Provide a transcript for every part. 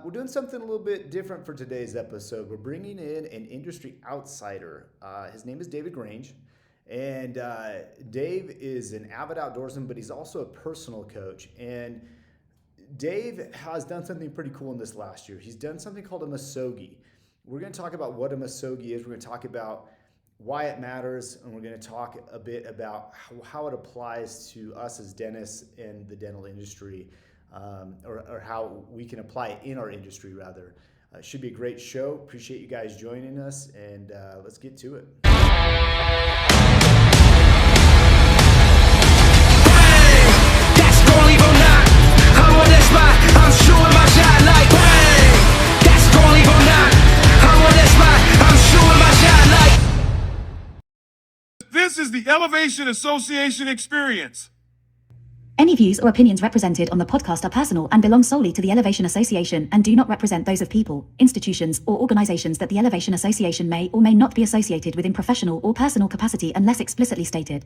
We're doing something a little bit different for today's episode. We're bringing in an industry outsider. His name is David Grange. And Dave is an avid outdoorsman, but he's also a personal coach. And Dave has done something pretty cool in this last year. He's done something called a Misogi. We're going to talk about what a Misogi is. We're going to talk about why it matters, and we're going to talk a bit about how it applies to us as dentists and the dental industry, or how we can apply it in our industry, rather. It should be a great show. Appreciate you guys joining us, and let's get to it. This is the Elevation Association experience. Any views or opinions represented on the podcast are personal and belong solely to the Elevation Association and do not represent those of people, institutions, or organizations that the Elevation Association may or may not be associated with in professional or personal capacity unless explicitly stated.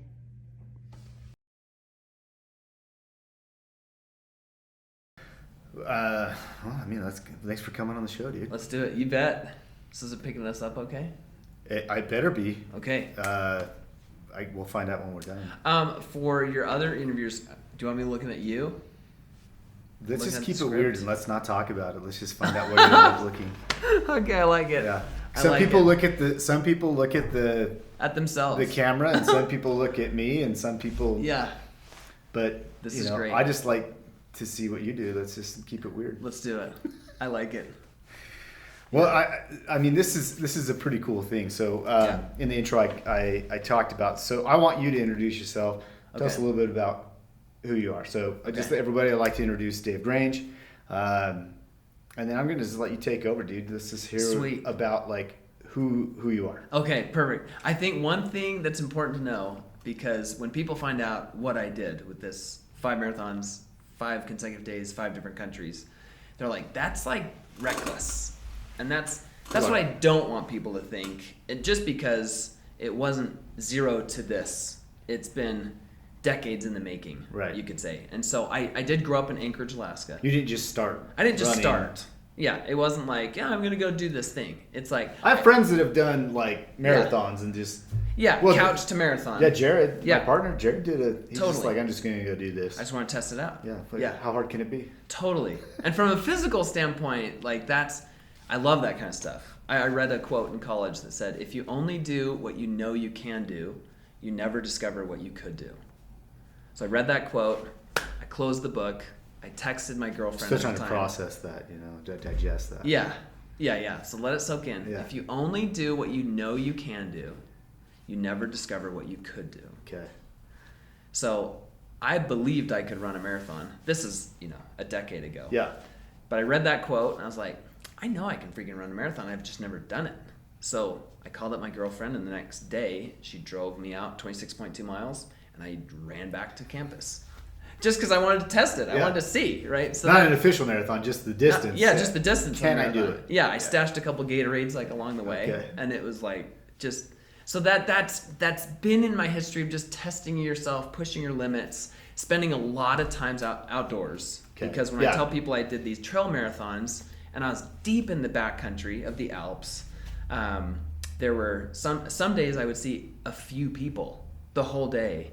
Thanks for coming on the show, dude. Let's do it. You bet. So is it picking us up okay? I better be. Okay. We'll find out when we're done. For your other interviews, do you want me looking at you? Let's just keep it weird and let's not talk about it. Let's just find out where you're looking. Okay, I like it. Yeah. Some people look at the themselves, the camera, and some people look at me, and some people. Yeah. But this is great. I just like to see what you do. Let's just keep it weird. Let's do it. I like it. Well, I mean, this is a pretty cool thing. So in the intro, I talked about. So I want you to introduce yourself. Tell us a little bit about who you are. So just everybody, I'd like to introduce Dave Grange, and then I'm gonna just let you take over, dude. Let's just hear about like who you are. Okay, perfect. I think one thing that's important to know, because when people find out what I did with this 5 marathons, 5 consecutive days, 5 different countries, they're like, that's like reckless. And that's what I don't want people to think. Just because it wasn't zero to this, it's been decades in the making, right? You could say. And so I did grow up in Anchorage, Alaska. You didn't just start. I didn't just start. Yeah, it wasn't like, I'm gonna go do this thing. It's like I have friends that have done like marathons and just couch to marathon. Yeah, Jared, my partner, Jared did he's just like, I'm just gonna go do this. I just want to test it out. Yeah. How hard can it be? Totally. And from a physical standpoint, like I love that kind of stuff. I read a quote in college that said, if you only do what you know you can do, you never discover what you could do. So I read that quote, I closed the book, I texted my girlfriend Still at the time. trying to process that, digest that. Yeah. So let it soak in. Yeah. If you only do what you know you can do, you never discover what you could do. Okay. So I believed I could run a marathon. This is, a decade ago. Yeah. But I read that quote and I was like, I know I can freaking run a marathon. I've just never done it. So I called up my girlfriend, and the next day she drove me out 26.2 miles, and I ran back to campus. Just because I wanted to test it. I wanted to see, right? So not an official marathon, just the distance. Just the distance. Can I do it? Yeah, I stashed a couple Gatorades along the way, and it was so that's been in my history of just testing yourself, pushing your limits, spending a lot of times outdoors. Okay. Because when I tell people I did these trail marathons, and I was deep in the backcountry of the Alps, there were some days I would see a few people the whole day.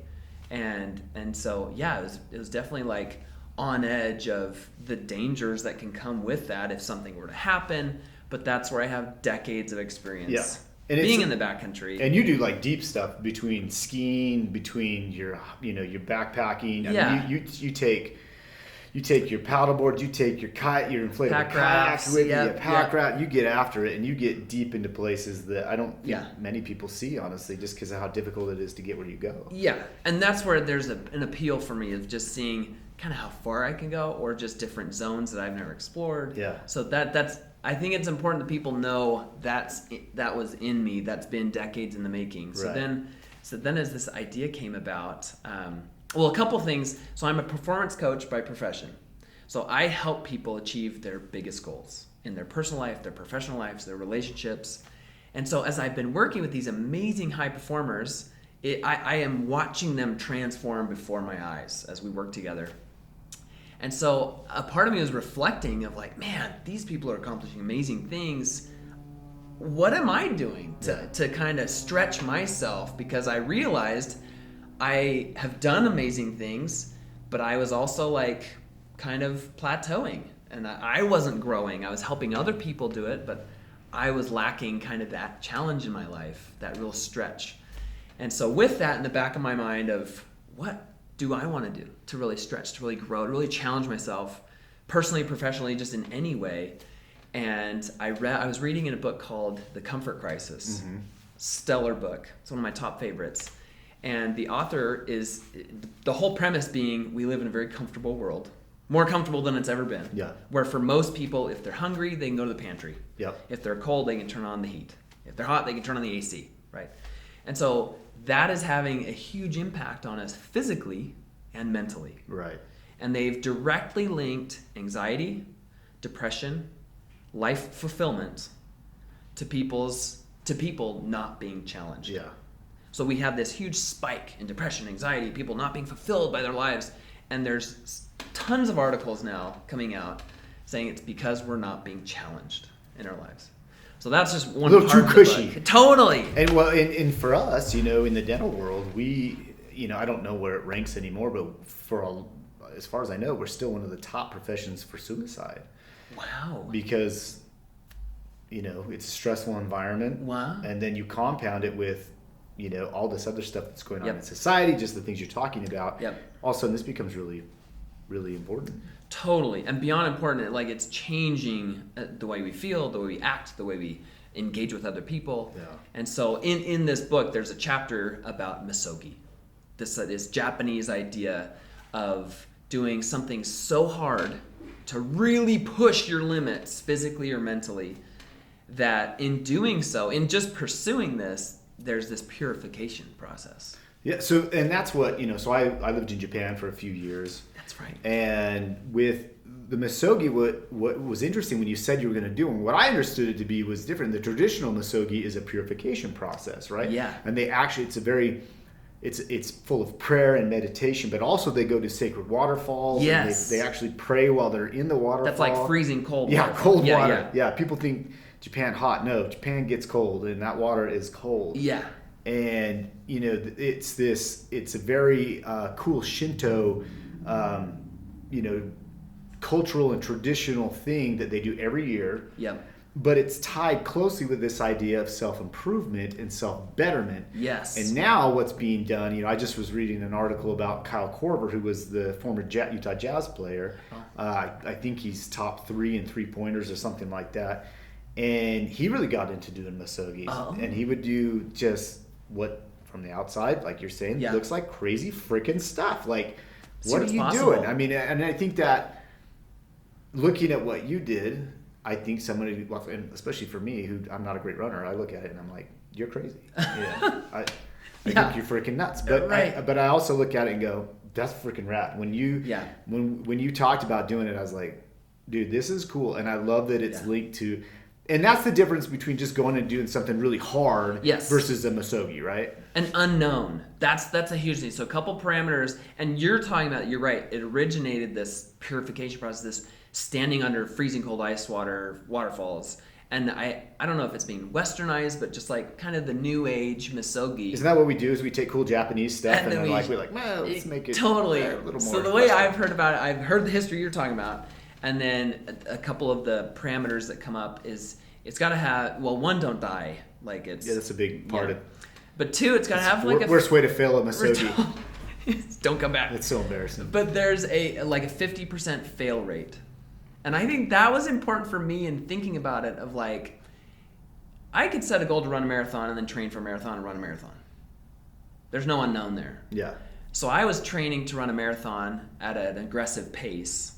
And so, it was definitely like on edge of the dangers that can come with that if something were to happen. But that's where I have decades of experience. Yeah. And being in the backcountry. And you do like deep stuff between skiing, between your backpacking. I mean, you take your paddleboard, you take your kite, your inflatable kayak with you, pack rat. You get after it, and you get deep into places that I don't think many people see, honestly, just because of how difficult it is to get where you go. Yeah, and that's where there's an appeal for me of just seeing kind of how far I can go, or just different zones that I've never explored. Yeah. So that's I think it's important that people know that was in me. That's been decades in the making. So then as this idea came about. A couple things. So I'm a performance coach by profession. So I help people achieve their biggest goals in their personal life, their professional lives, their relationships. And so as I've been working with these amazing high performers, I am watching them transform before my eyes as we work together. And so a part of me was reflecting of like, man, these people are accomplishing amazing things. What am I doing to kind of stretch myself? Because I realized I have done amazing things, but I was also like kind of plateauing, and I wasn't growing. I was helping other people do it, but I was lacking kind of that challenge in my life, that real stretch. And so with that in the back of my mind of what do I want to do to really stretch, to really grow, to really challenge myself personally, professionally, just in any way. And I was reading in a book called The Comfort Crisis. Stellar book. It's one of my top favorites. And the author is, the whole premise being, we live in a very comfortable world, more comfortable than it's ever been. Yeah. Where for most people, if they're hungry, they can go to the pantry. Yep. If they're cold, they can turn on the heat. If they're hot, they can turn on the AC, right? And so that is having a huge impact on us physically and mentally. Right. And they've directly linked anxiety, depression, life fulfillment to people not being challenged. Yeah. So we have this huge spike in depression, anxiety, people not being fulfilled by their lives, and there's tons of articles now coming out saying it's because we're not being challenged in our lives. So that's just one little part too of cushy. the book. Totally. And well, and for us, in the dental world, we, I don't know where it ranks anymore, but as far as I know, we're still one of the top professions for suicide. Wow. Because, it's a stressful environment. Wow. And then you compound it with, all this other stuff that's going on Yep. in society, just the things you're talking about. Yep. All of a sudden, this becomes really, really important. Totally. And beyond important, like it's changing the way we feel, the way we act, the way we engage with other people. Yeah. And so in this book, there's a chapter about Misogi. This Japanese idea of doing something so hard to really push your limits physically or mentally, that in doing so, in just pursuing this, there's this purification process. Yeah. So, and that's what, so I lived in Japan for a few years. That's right. And with the Misogi, what was interesting when you said you were going to do, and what I understood it to be was different. The traditional Misogi is a purification process, right? Yeah. And they actually, it's full of prayer and meditation, but also they go to sacred waterfalls. Yes. And they actually pray while they're in the waterfall. That's like freezing cold water. Yeah, cold Yeah, water. Yeah. People think Japan hot. No, Japan gets cold, and that water is cold. Yeah. And it's a very cool Shinto, cultural and traditional thing that they do every year. Yep. But it's tied closely with this idea of self-improvement and self-betterment. Yes. And now what's being done, I just was reading an article about Kyle Korver, who was the former Utah Jazz player. I think he's top 3 in three-pointers or something like that. And he really got into doing Misogis. Oh. And he would do just what, from the outside, like you're saying, looks like crazy freaking stuff. Like, what are you doing? I mean, and I think that looking at what you did, I think somebody, and especially for me, who I'm not a great runner, I look at it and I'm like, you're crazy. I think you're freaking nuts. But right. I also look at it and go, that's freaking rad. When you talked about doing it, I was like, dude, this is cool. And I love that it's linked to, and that's the difference between just going and doing something really hard versus a Misogi, right? An unknown. That's a huge thing. So a couple parameters, and you're talking about, you're right, it originated this purification process, this standing under freezing cold ice waterfalls. And I don't know if it's being westernized, but just like kind of the new age Misogi. Isn't that what we do? Is we take cool Japanese stuff and then we're like, well, let's make it totally a little more. So the way I've heard about it, I've heard the history you're talking about, and then a couple of the parameters that come up is it's got to have, well, one, don't die, like it's that's a big part of. But two, it's got to have like worst way to fail a Misogi. Don't come back. It's so embarrassing. But there's a 50% fail rate. And I think that was important for me in thinking about it, of like, I could set a goal to run a marathon and then train for a marathon and run a marathon. There's no unknown there. Yeah. So I was training to run a marathon at an aggressive pace.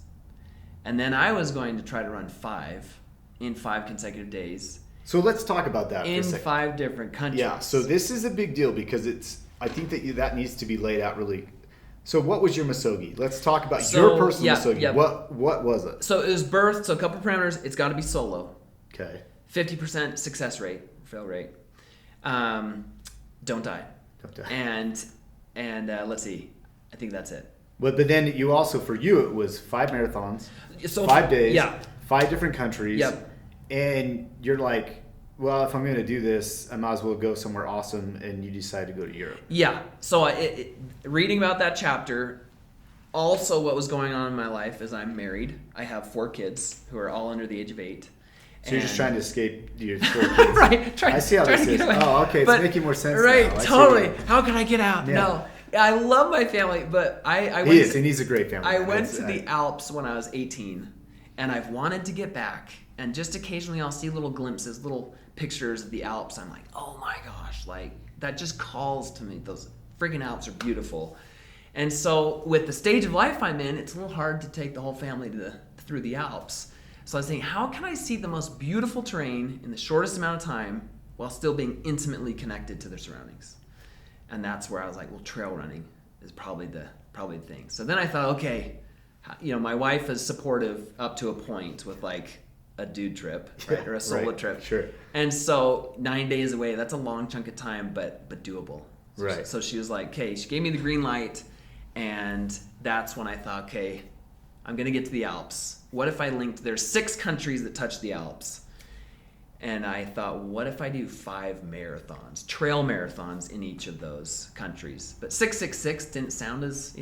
And then I was going to try to run 5 in 5 consecutive days. So let's talk about that in for a second. 5 different countries. Yeah, so this is a big deal because I think that needs to be laid out really. So what was your Misogi? Let's talk about your personal Misogi. Yeah. What was it? So it was birth. So a couple parameters. It's got to be solo. Okay. 50% success rate, fail rate. Don't die. Don't die. And let's see. I think that's it. But then you also, for you, it was 5 marathons, So 5 days, yeah. 5 different countries. Yep. And you're like, well, if I'm going to do this, I might as well go somewhere awesome. And you decide to go to Europe. Yeah. So reading about that chapter, also what was going on in my life is I'm married. I have 4 kids who are all under the age of 8. So you're just trying to escape your 4 kids. Right. I see how this is. Oh, okay. It's making more sense right, now. Totally. How can I get out? Yeah. No. I love my family, but I went and he's a great family. I went to the Alps when I was 18, and I've wanted to get back. And just occasionally I'll see little glimpses, little pictures of the Alps. I'm like, oh my gosh, like that just calls to me. Those friggin' Alps are beautiful. And so with the stage of life I'm in, it's a little hard to take the whole family through the Alps. So I was thinking, how can I see the most beautiful terrain in the shortest amount of time while still being intimately connected to their surroundings? And that's where I was like, well, trail running is probably the thing. So then I thought, okay, my wife is supportive up to a point with like a dude trip, right, or a solo trip. Sure. And so 9 days away, that's a long chunk of time, but doable. Right. So she was like, okay, she gave me the green light, and that's when I thought, okay, I'm gonna get to the Alps. What if I linked? There's 6 countries that touch the Alps. And I thought, what if I do 5 marathons, trail marathons in each of those countries? But 666 didn't sound as,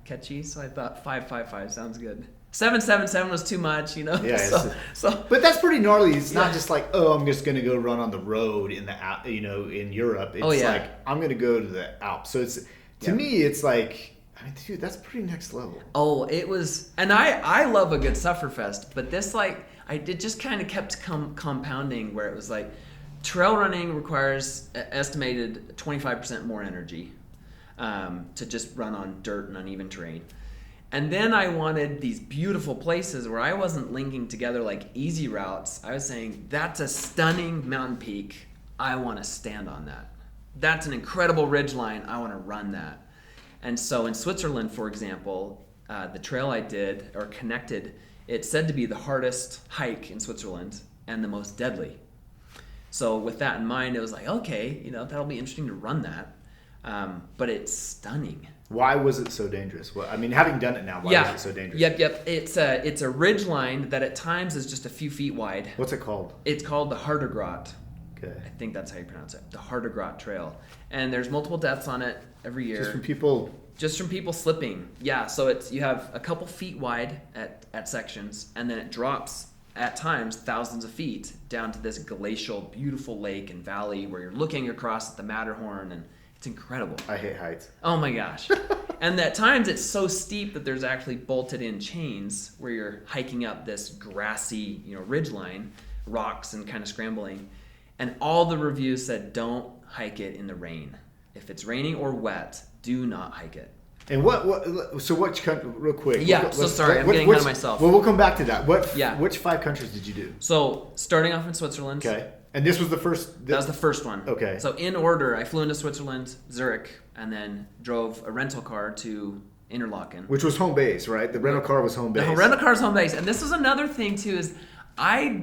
catchy, so I thought 555 sounds good. 777 was too much, Yeah. So but that's pretty gnarly. It's not just like, oh, I'm just going to go run on the road in in Europe. It's like, I'm going to go to the Alps. So it's, to me, it's like, I mean, dude, that's pretty next level. Oh, it was, and I love a good sufferfest, but this it just kind of kept compounding where it was like, trail running requires estimated 25% more energy to just run on dirt and uneven terrain. And then I wanted these beautiful places where I wasn't linking together like easy routes. I was saying, that's a stunning mountain peak. I want to stand on that. That's an incredible ridge line. I want to run that. And so in Switzerland, for example, the trail I did or connected, it's said to be the hardest hike in Switzerland and the most deadly. So with that in mind, it was like, okay, that'll be interesting to run that. But it's stunning. Why was it so dangerous? Well, I mean, having done it now, why was it so dangerous? Yep. It's a ridge line that at times is just a few feet wide. What's it called? It's called the Hardergraat. Okay. I think that's how you pronounce it. The Hardergraat Trail. And there's multiple deaths on it every year. Just from people slipping. Yeah, so you have a couple feet wide at sections, and then it drops at times thousands of feet down to this glacial, beautiful lake and valley where you're looking across at the Matterhorn, and it's incredible. I hate heights. Oh my gosh. And at times it's so steep that there's actually bolted in chains where you're hiking up this grassy, ridge line, rocks and kind of scrambling. And all the reviews said, don't hike it in the rain. If it's raining or wet, do not hike it. And which country, real quick. Yeah, I'm getting ahead of myself. Well, we'll come back to that. Which 5 countries did you do? So starting off in Switzerland. Okay. And this was the first? That was the first one. Okay. So in order, I flew into Switzerland, Zurich, and then drove a rental car to Interlaken. Which was home base, right? The rental car was home base. The rental car is home base. And this was another thing, too, is I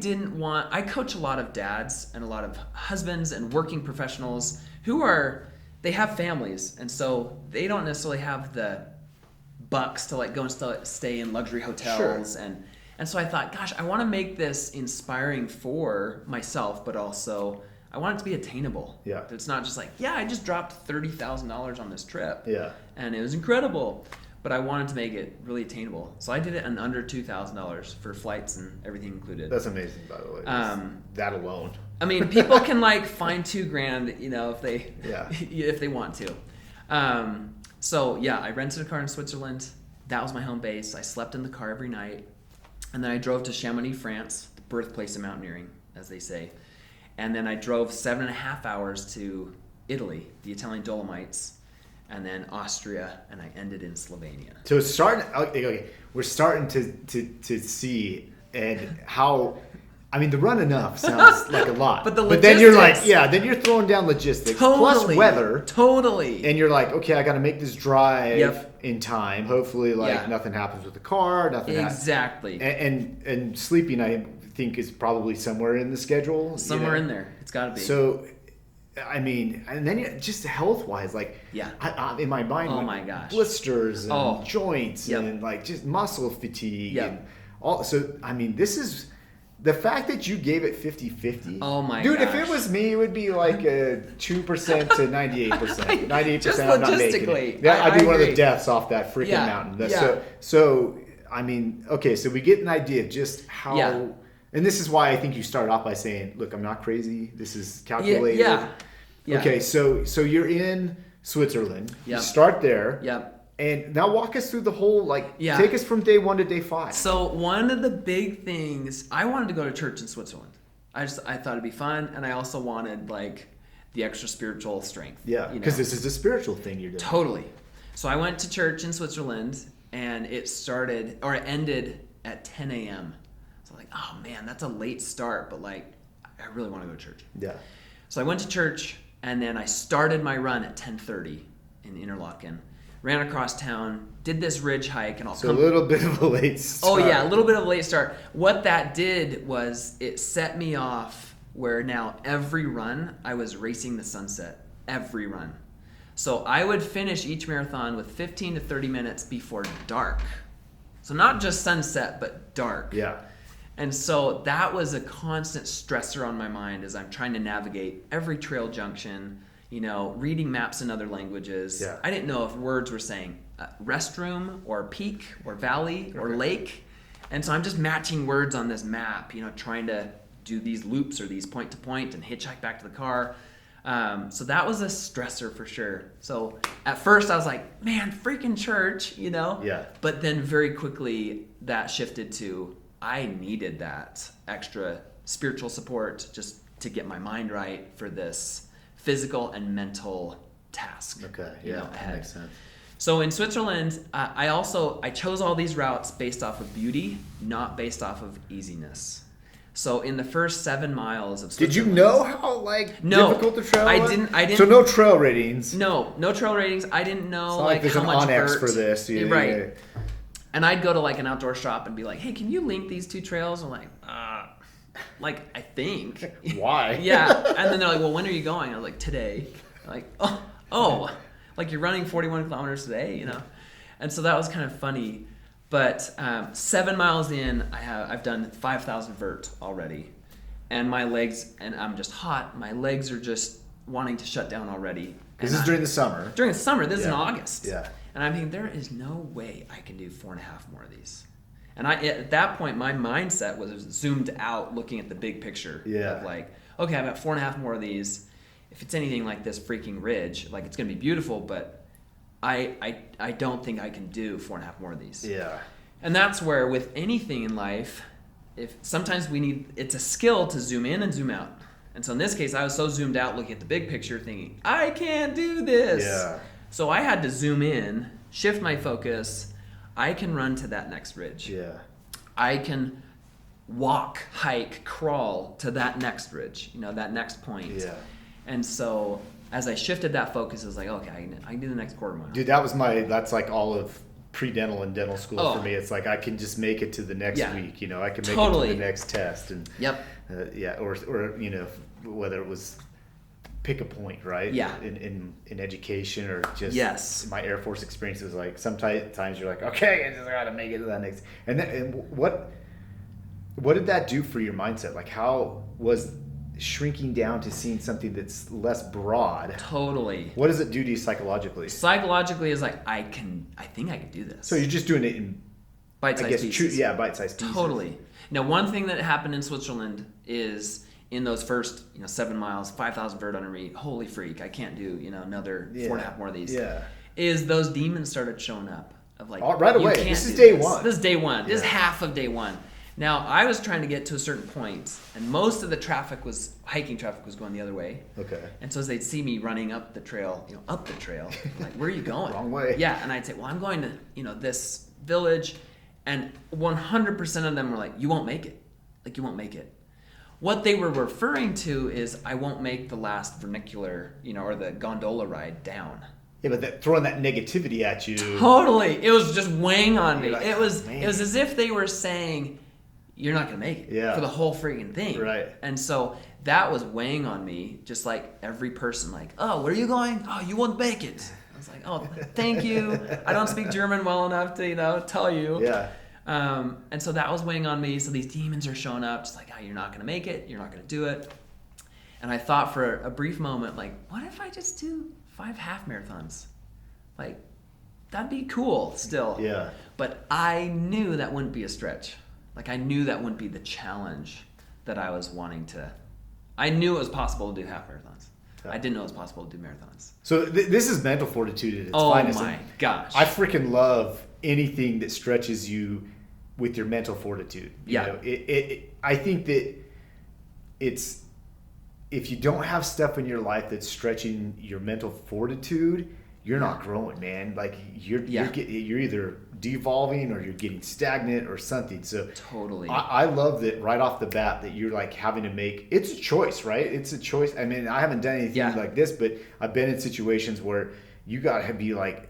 coach a lot of dads and a lot of husbands and working professionals who they have families. And so they don't necessarily have the bucks to go and stay in luxury hotels. Sure. And so I thought, gosh, I want to make this inspiring for myself, but also I want it to be attainable. Yeah. It's not just like, I just dropped $30,000 on this trip. Yeah. And it was incredible. But I wanted to make it really attainable. So I did it in under $2,000 for flights and everything included. That's amazing, by the way. That alone. I mean, people can find $2,000, if they want to. So I rented a car in Switzerland. That was my home base. I slept in the car every night. And then I drove to Chamonix, France, the birthplace of mountaineering, as they say. And then I drove 7.5 hours to Italy, the Italian Dolomites, and then Austria, and I ended in Slovenia. So it's starting. Okay, we're starting to see and how. I mean, the run enough sounds like a lot, but then you're like, then you're throwing down logistics plus weather, totally, and you're like, okay, I got to make this drive in time. Hopefully, nothing happens with the car, nothing exactly, and sleeping, I think, is probably somewhere in the schedule, somewhere in there. It's got to be. So, I mean, and then just health-wise, like, in my mind, oh my gosh, blisters and joints and like just muscle fatigue and all. So, I mean, this is the fact that you gave it 50-50. Oh my dude, gosh. if it was me, it would be like a 2% to 98%. 98%. Just I'm not making logistically, it. Yeah, I'd be one of the agree. deaths off that freaking mountain. So, I mean, okay, so we get an idea of just how. Yeah. And this is why I think you started off by saying, "Look, I'm not crazy. This is calculated." Yeah. Okay, so you're in Switzerland. Yep. You start there. Yep. And now walk us through the whole, take us from day 1 to day 5. So one of the big things, I wanted to go to church in Switzerland. I thought it'd be fun, and I also wanted like the extra spiritual strength. Yeah, because this is a spiritual thing you're doing. Totally. So I went to church in Switzerland, and it ended at 10 a.m. So like, oh man, that's a late start, but like, I really want to go to church. Yeah. So I went to church, and then I started my run at 10:30 in Interlaken. Ran across town, did this ridge hike, and a little bit of a late start. Oh yeah, a little bit of a late start. What that did was it set me off where now every run I was racing the sunset. Every run. So I would finish each marathon with 15 to 30 minutes before dark. So not just sunset, but dark. Yeah. And so that was a constant stressor on my mind as I'm trying to navigate every trail junction, reading maps in other languages. Yeah. I didn't know if words were saying restroom or peak or valley or lake. And so I'm just matching words on this map, trying to do these loops or these point to point and hitchhike back to the car. So that was a stressor for sure. So at first I was like, man, freaking church, Yeah. But then very quickly that shifted to I needed that extra spiritual support just to get my mind right for this physical and mental task. Okay, yeah, that makes sense. So in Switzerland, I chose all these routes based off of beauty, not based off of easiness. So in the first 7 miles of Switzerland, did you know how difficult the trail was? I didn't. So no trail ratings. No trail ratings. I didn't know it's not like there's how an much Onyx vert. for this. Yeah, right. Yeah. And I'd go to an outdoor shop and be like, hey, can you link these 2 trails? I'm like, I think. Why? Yeah. And then they're like, well, when are you going? I was like, today. Like, oh, like you're running 41 kilometers today, And so that was kind of funny. But 7 miles in, I've done 5,000 vert already. And my legs, and I'm just hot. My legs are just wanting to shut down already. This is during the summer. During the summer. This is in August. Yeah. And I'm thinking, there is no way I can do 4.5 more of these. And at that point, my mindset was zoomed out, looking at the big picture. Yeah. Of okay, I've got 4.5 more of these. If it's anything like this freaking ridge, it's going to be beautiful, but I don't think I can do 4.5 more of these. Yeah. And that's where, with anything in life, sometimes it's a skill to zoom in and zoom out. And so in this case, I was so zoomed out looking at the big picture, thinking, I can't do this. Yeah. So I had to zoom in, shift my focus. I can run to that next ridge. Yeah. I can walk, hike, crawl to that next ridge, that next point. Yeah. And so as I shifted that focus, it was like, okay, I can do the next quarter mile. Dude, that's like all of pre-dental and dental school for me. It's like I can just make it to the next week, I can make it to the next test. And Yep. or whether it was pick a point, right? Yeah. In education or just my Air Force experience is like sometimes you're like, okay, I just gotta make it to that next. And what did that do for your mindset? Like, how was shrinking down to seeing something that's less broad? Totally. What does it do to you psychologically? Psychologically, is like I think I can do this. So you're just doing it in bite-sized pieces. Bite-sized pieces. Totally. Now, one thing that happened in Switzerland is in those first 7 miles, 5,000 vert under me, holy freak, I can't do another 4.5 more of these. Yeah. Is those demons started showing up of like right away. You can't this is do day one. This is day one. Yeah. This is half of day one. Now, I was trying to get to a certain point, and most of the hiking traffic was going the other way. Okay. And so as they'd see me running up the trail, like, where are you going? Wrong way. Yeah, and I'd say, well, I'm going to, this village, and 100% of them were like, you won't make it. Like, you won't make it. What they were referring to is, I won't make the last vernacular, or the gondola ride down. Yeah, but throwing that negativity at you. Totally. It was just weighing on me. Like, it was man. as if they were saying, you're not going to make it for the whole freaking thing. Right. And so that was weighing on me, just like every person, like, oh, where are you going? Oh, you won't make it. I was like, oh, thank you. I don't speak German well enough to, tell you. Yeah. And so that was weighing on me. So these demons are showing up, just like, oh, you're not going to make it. You're not going to do it. And I thought for a brief moment, like, what if I just do 5 half marathons? Like, that'd be cool still. Yeah. But I knew that wouldn't be a stretch. Like, I knew that wouldn't be the challenge that I was wanting to. I knew it was possible to do half marathons. Yeah. I didn't know it was possible to do marathons. So this is mental fortitude at its finest. Oh my gosh. I freaking love anything that stretches you with your mental fortitude. You know, I think that it's, if you don't have stuff in your life that's stretching your mental fortitude, you're not growing, man. Like you're either devolving or you're getting stagnant or something. So totally, I love that right off the bat that you're like having to make. It's a choice, right? It's a choice. I mean, I haven't done anything like this, but I've been in situations where you gotta be like,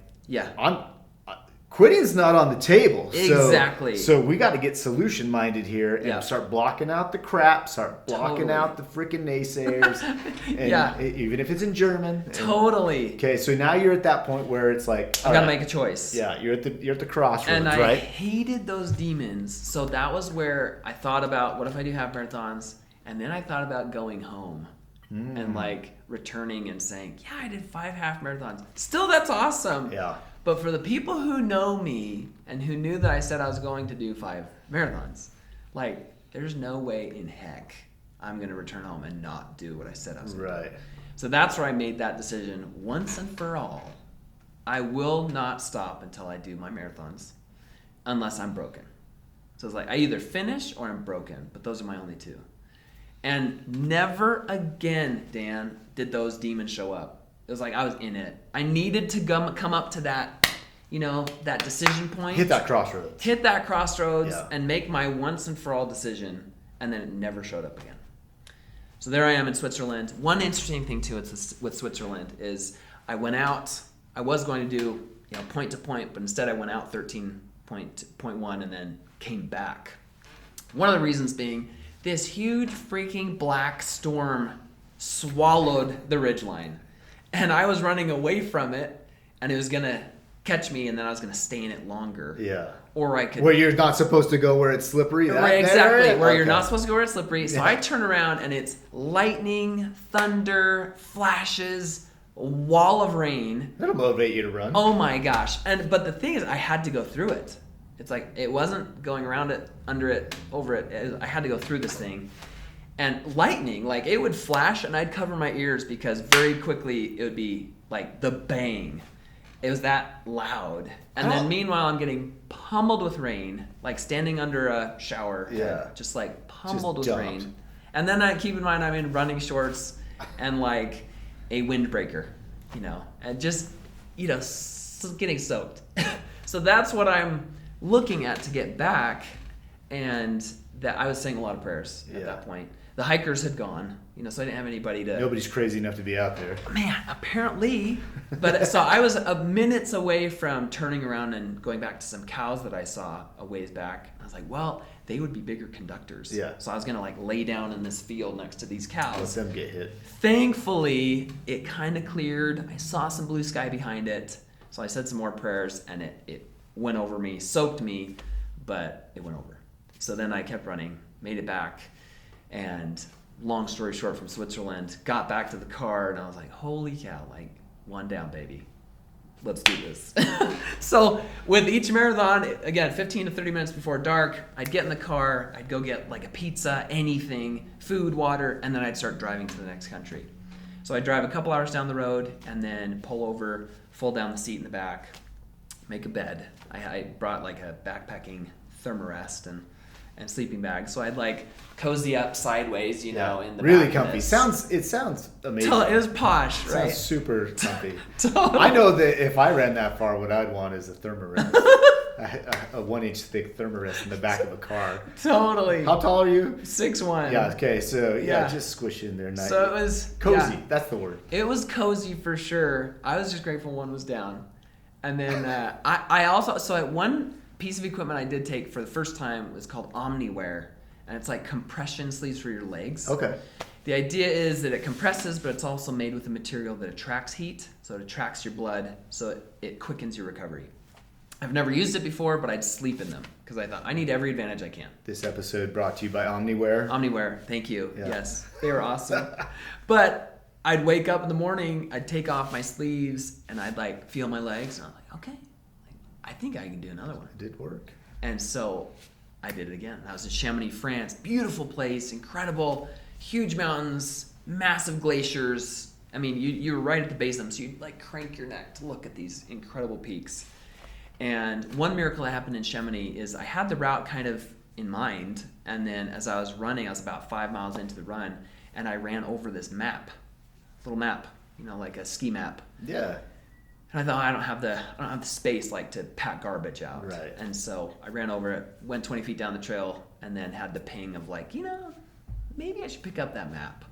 quitting's not on the table. Exactly. So we got to get solution minded here and start blocking out the crap, start blocking out the freaking naysayers. And even if it's in German. Totally. Okay, so now you're at that point where it's like I got to make a choice. Yeah, you're at the crossroads, and right? I hated those demons. So that was where I thought about, what if I do half marathons? And then I thought about going home. And like returning and saying, I did 5 half marathons. Still, that's awesome. Yeah. But for the people who know me and who knew that I said I was going to do 5 marathons, like, there's no way in heck I'm going to return home and not do what I said I was going to do. So that's where I made that decision once and for all. I will not stop until I do my marathons unless I'm broken. So it's like I either finish or I'm broken, but those are my only two. And never again, Dan, did those demons show up. It was like I was in it. I needed to come up to that, that decision point. Hit that crossroads. And make my once and for all decision. And then it never showed up again. So there I am in Switzerland. One interesting thing too with Switzerland is I went out. I was going to do point to point, but instead I went out 13.1 and then came back. One of the reasons being this huge freaking black storm swallowed the ridgeline. And I was running away from it, and it was going to catch me, and then I was going to stay in it longer. Yeah. Or I could... Where you're not supposed to go where it's slippery? Right, exactly. Where you're not supposed to go where it's slippery. So I turn around, and it's lightning, thunder, flashes, a wall of rain. That'll motivate you to run. Oh, my gosh. But the thing is, I had to go through it. It's like it wasn't going around it, under it, over it. I had to go through this thing. And lightning, like it would flash and I'd cover my ears because very quickly it would be like the bang. It was that loud. And then meanwhile I'm getting pummeled with rain, like standing under a shower. Yeah. Just like pummeled with rain. And then I keep in mind I'm in running shorts and like a windbreaker, and just, getting soaked. So that's what I'm looking at to get back. And that I was saying a lot of prayers at that point. The hikers had gone, so I didn't have anybody to... Nobody's crazy enough to be out there. Man, apparently. But so I was minutes away from turning around and going back to some cows that I saw a ways back. I was like, well, they would be bigger conductors. Yeah. So I was going to lay down in this field next to these cows. Let them get hit. Thankfully, it kind of cleared. I saw some blue sky behind it. So I said some more prayers and it went over me, soaked me, but it went over. So then I kept running, made it back. And long story short, from Switzerland, got back to the car and I was like, holy cow, one down, baby. Let's do this. So with each marathon, again, 15 to 30 minutes before dark, I'd get in the car, I'd go get a pizza, anything, food, water, and then I'd start driving to the next country. So I'd drive a couple hours down the road and then pull over, fold down the seat in the back, make a bed. I brought a backpacking thermarest and sleeping bag, so I'd cozy up sideways, in the really back comfy. It sounds amazing. It was posh, right? Sounds super comfy. Totally. I know that if I ran that far, what I'd want is a thermarest, a 1-inch thick thermarest in the back of a car. Totally. How tall are you? 6'1". Yeah. Okay. So just squish in there. Nice. So it was cozy. Yeah. That's the word. It was cozy for sure. I was just grateful one was down, and then I also at one piece of equipment I did take for the first time was called OmniWear. and it's like compression sleeves for your legs. Okay. The idea is that it compresses, but it's also made with a material that attracts heat, so it attracts your blood, so it quickens your recovery. I've never used it before, but I'd sleep in them because I thought I need every advantage I can. This episode brought to you by Omniwear. Omniwear, thank you. Yeah. Yes, they were awesome. But I'd wake up in the morning, I'd take off my sleeves, and I'd like feel my legs, and I'm like, okay, I think I can do another one. It did work. And so I did it again. I was in Chamonix, France. Beautiful place, incredible, huge mountains, massive glaciers. I mean, you were right at the base of them, so you'd like crank your neck to look at these incredible peaks. And one miracle that happened in Chamonix is I had the route kind of in mind, and then as I was running, I was about 5 miles into the run, and I ran over this little map, like a ski map. Yeah. And I thought I don't have the space like to pack garbage out. Right. And so I ran over it, went 20 feet down the trail, and then had the ping of like, maybe I should pick up that map.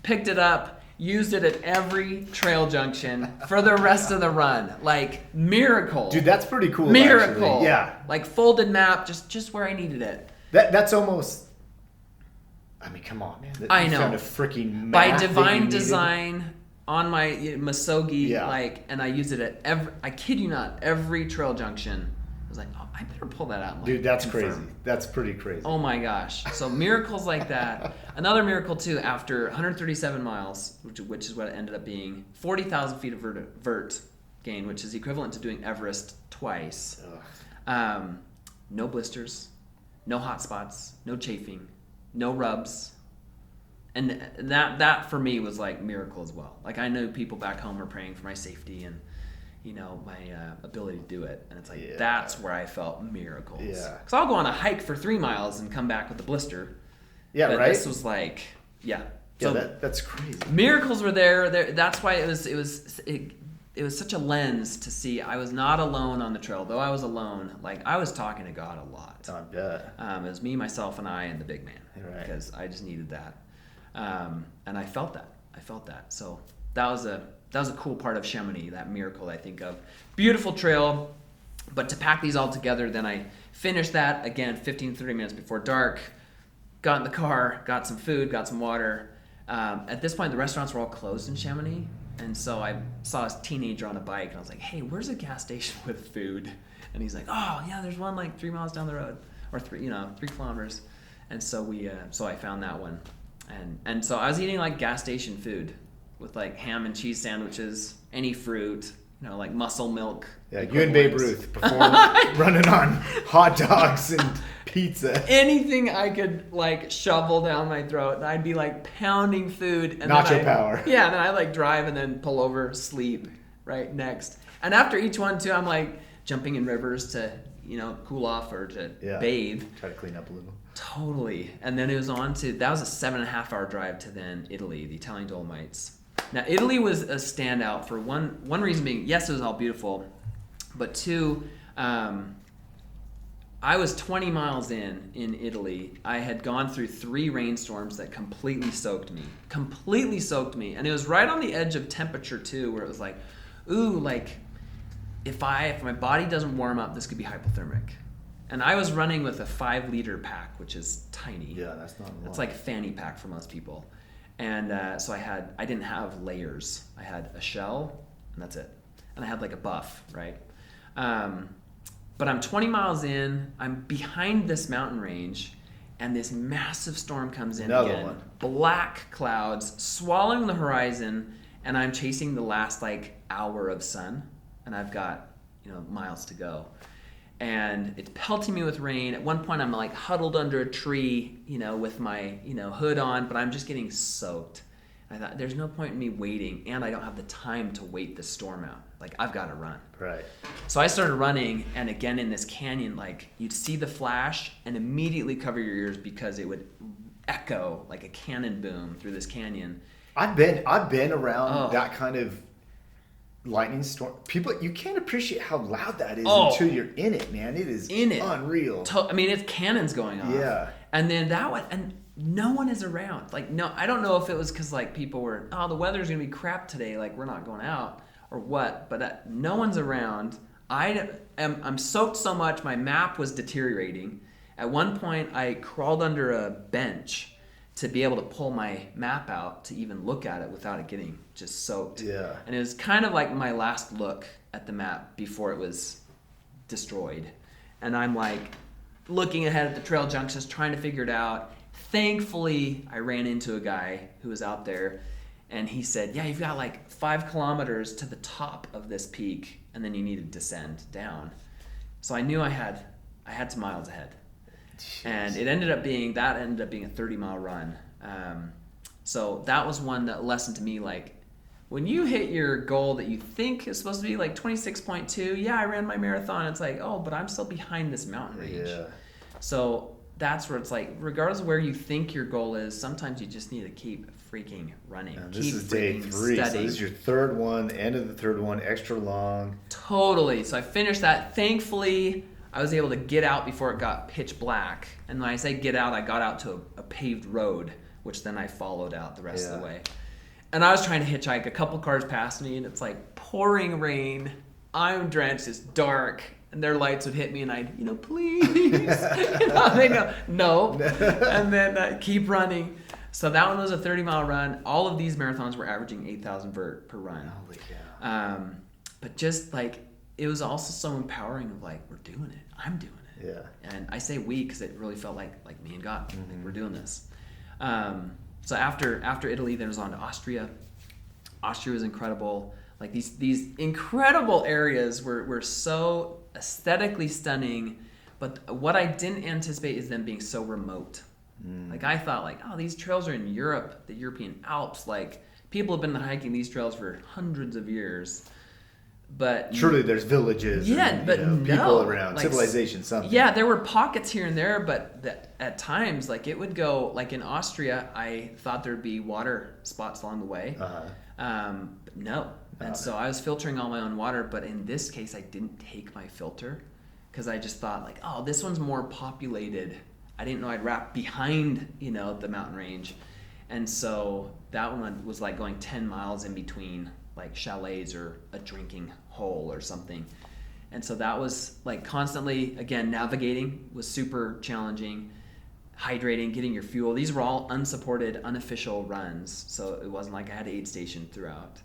Picked it up, used it at every trail junction for the rest of the run. Like, miracle. Dude, that's pretty cool. Miracle. Actually. Yeah. Like folded map, just where I needed it. That's almost. I mean, come on, man. I You know. found a freaking map By that you divine needed. design on my Misogi, Yeah. and I used it at I kid you not, every trail junction. I was like, oh, I better pull that out. And, Dude, that's confirm. crazy. That's pretty crazy. Oh my gosh. So miracles like that. Another miracle too, after 137 miles, which is what it ended up being, 40,000 feet of vert gain, which is equivalent to doing Everest twice. No blisters, no hot spots, no chafing, no rubs. And that for me was like miracle as well. Like I know people back home are praying for my safety and my ability to do it. And it's like, that's where I felt miracles. Yeah. Because I'll go on a hike for 3 miles and come back with a blister. Yeah, but right? This was like, Yeah, So that's crazy. miracles were there. That's why it was such a lens to see I was not alone on the trail. Though I was alone, like I was talking to God a lot. I bet. It was me, myself, and I, and the big man. Right. Because I just needed that. And I felt that. So that was a cool part of Chamonix, that miracle I think of. Beautiful trail, but to pack these all together, then I finished that, again, 15, 30 minutes before dark, got in the car, got some food, got some water. At this point, the restaurants were all closed in Chamonix, and so I saw a teenager on a bike, and I was like, hey, where's a gas station with food? And he's like, oh, yeah, there's one like 3 miles down the road, or 3 kilometers. And so so I found that one. And so I was eating like gas station food with like ham and cheese sandwiches, any fruit, like muscle milk. Yeah, you and Babe Ruth before running on hot dogs and pizza. Anything I could like shovel down my throat, and I'd be like pounding food. And Nacho power. Yeah, and then I like drive and then pull over, sleep right next. And after each one too, I'm like jumping in rivers to cool off or to bathe. Try to clean up a little. Totally. And then it was that was a 7.5 hour drive to then Italy, the Italian Dolomites. Now, Italy was a standout for one reason being, yes, it was all beautiful, but two, I was 20 miles in Italy. I had gone through 3 rainstorms that completely soaked me. And it was right on the edge of temperature too, where it was like, ooh, like if my body doesn't warm up, this could be hypothermic. And I was running with a 5-liter pack, which is tiny. Yeah, that's not a lot. It's like a fanny pack for most people. And so I didn't have layers. I had a shell, and that's it. And I had like a buff, right? But I'm 20 miles in. I'm behind this mountain range, and this massive storm comes in Another again. one. Black clouds swallowing the horizon, and I'm chasing the last like hour of sun, and I've got miles to go. And it's pelting me with rain. At one point, I'm like huddled under a tree, with my, hood on, but I'm just getting soaked. And I thought, there's no point in me waiting, and I don't have the time to wait the storm out. Like, I've got to run. Right. So I started running, and again in this canyon, like you'd see the flash and immediately cover your ears because it would echo like a cannon boom through this canyon. I've been around that kind of lightning storm. People, you can't appreciate how loud that is until you're in it, man. It is unreal. I mean, it's cannons going off. Yeah. And then that one, and no one is around. Like, no, I don't know if it was because like people were, the weather's gonna be crap today, like we're not going out or what. But no one's around. I'm soaked so much, my map was deteriorating, At one point, I crawled under a bench to be able to pull my map out to even look at it without it getting just soaked. Yeah. And it was kind of like my last look at the map before it was destroyed. And I'm like looking ahead at the trail junctions, trying to figure it out. Thankfully, I ran into a guy who was out there, and he said, yeah, you've got like 5 kilometers to the top of this peak, and then you need to descend down. So I knew I had some miles ahead. Jeez. And it ended up being a 30-mile run. So that was one that lesson to me, like, when you hit your goal that you think is supposed to be like 26.2, yeah, I ran my marathon. It's like, oh, but I'm still behind this mountain range. Yeah. So that's where it's like, regardless of where you think your goal is, sometimes you just need to keep freaking running. And this is day 3, so this is your third one, the end of the third one, extra long. Totally. So I finished that. Thankfully, I was able to get out before it got pitch black. And when I say get out, I got out to a paved road, which then I followed out the rest of the way. And I was trying to hitchhike. A couple cars passed me, and it's like pouring rain. I'm drenched. It's dark. And their lights would hit me, and I'd, please. They go, no. And then keep running. So that one was a 30-mile run. All of these marathons were averaging 8,000 vert per run. Holy cow. But just like, it was also so empowering of like, we're doing it. I'm doing it. Yeah. And I say we because it really felt like me and God. Mm-hmm. Like, we're doing this. So after Italy, then it was on to Austria. Austria was incredible. Like these incredible areas were so aesthetically stunning, but what I didn't anticipate is them being so remote. Like I thought, like, oh, these trails are in Europe, the European Alps. Like people have been hiking these trails for hundreds of years. But surely there's villages, and, people around, like, civilization, something. Yeah, there were pockets here and there, but at times, like it would go, like in Austria, I thought there'd be water spots along the way. But no. And so I was filtering all my own water, but in this case, I didn't take my filter because I just thought like, oh, this one's more populated. I didn't know I'd wrap behind, the mountain range. And so that one was like going 10 miles in between like chalets or a drinking hole or something. And so that was like constantly, again, navigating was super challenging, hydrating, getting your fuel. These were all unsupported, unofficial runs. So it wasn't like I had an aid station throughout.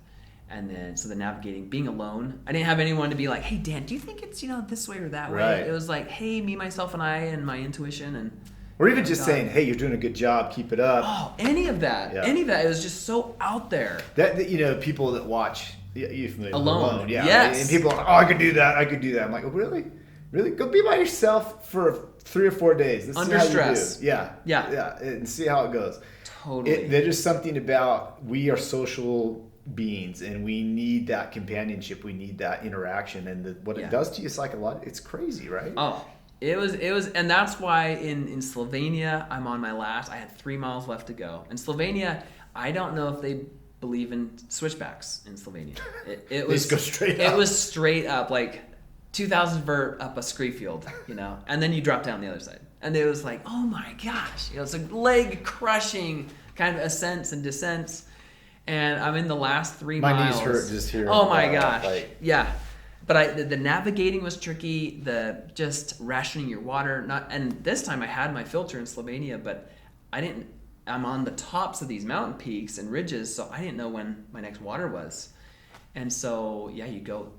And then, so the navigating, being alone, I didn't have anyone to be like, hey, Dan, do you think it's, this way or that way? Right. It was like, hey, me, myself, and I, and my intuition. And or even just saying, hey, you're doing a good job, keep it up. Oh, any of that. Yeah. Any of that. It was just so out there. That people that watch, you're familiar with Alone. Yeah. Yes. And people are like, oh, I could do that. I'm like, oh, really? Really? Go be by yourself for 3 or 4 days. Let's under see how stress. You do. Yeah. And see how it goes. Totally. There is something about, we are social beings, and we need that companionship. We need that interaction. And what it does to you psychologically, it's crazy, right? Oh, it was, and that's why in Slovenia, I'm on my last, I had 3 miles left to go. In Slovenia, I don't know if they believe in switchbacks in Slovenia. It was, just go straight up. It was straight up, like 2,000 vert up a scree field, and then you drop down the other side. And it was like, oh my gosh, it's a leg crushing kind of ascents and descents. And I'm in the last 3 miles. My knees hurt just hearing. Oh my gosh. Yeah. But the navigating was tricky, the just rationing your water. And this time I had my filter in Slovenia, but I'm on the tops of these mountain peaks and ridges, so I didn't know when my next water was. And so, you go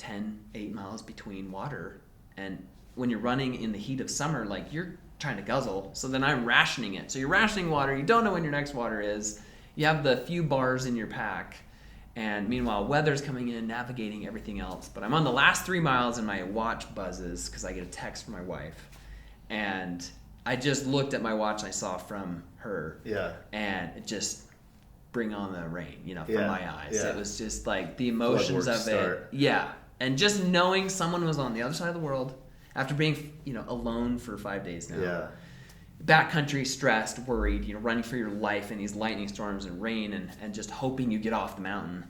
8 miles between water. And when you're running in the heat of summer, like you're trying to guzzle. So then I'm rationing it. So you're rationing water. You don't know when your next water is. You have the few bars in your pack. And meanwhile, weather's coming in, navigating everything else. But I'm on the last 3 miles and my watch buzzes because I get a text from my wife. And I just looked at my watch and I saw from her. Yeah. And it just bring on the rain, from my eyes. Yeah. It was just like the emotions of it. Yeah. And just knowing someone was on the other side of the world after being, alone for 5 days now. Yeah. Backcountry, stressed, worried, running for your life in these lightning storms and rain and just hoping you get off the mountain,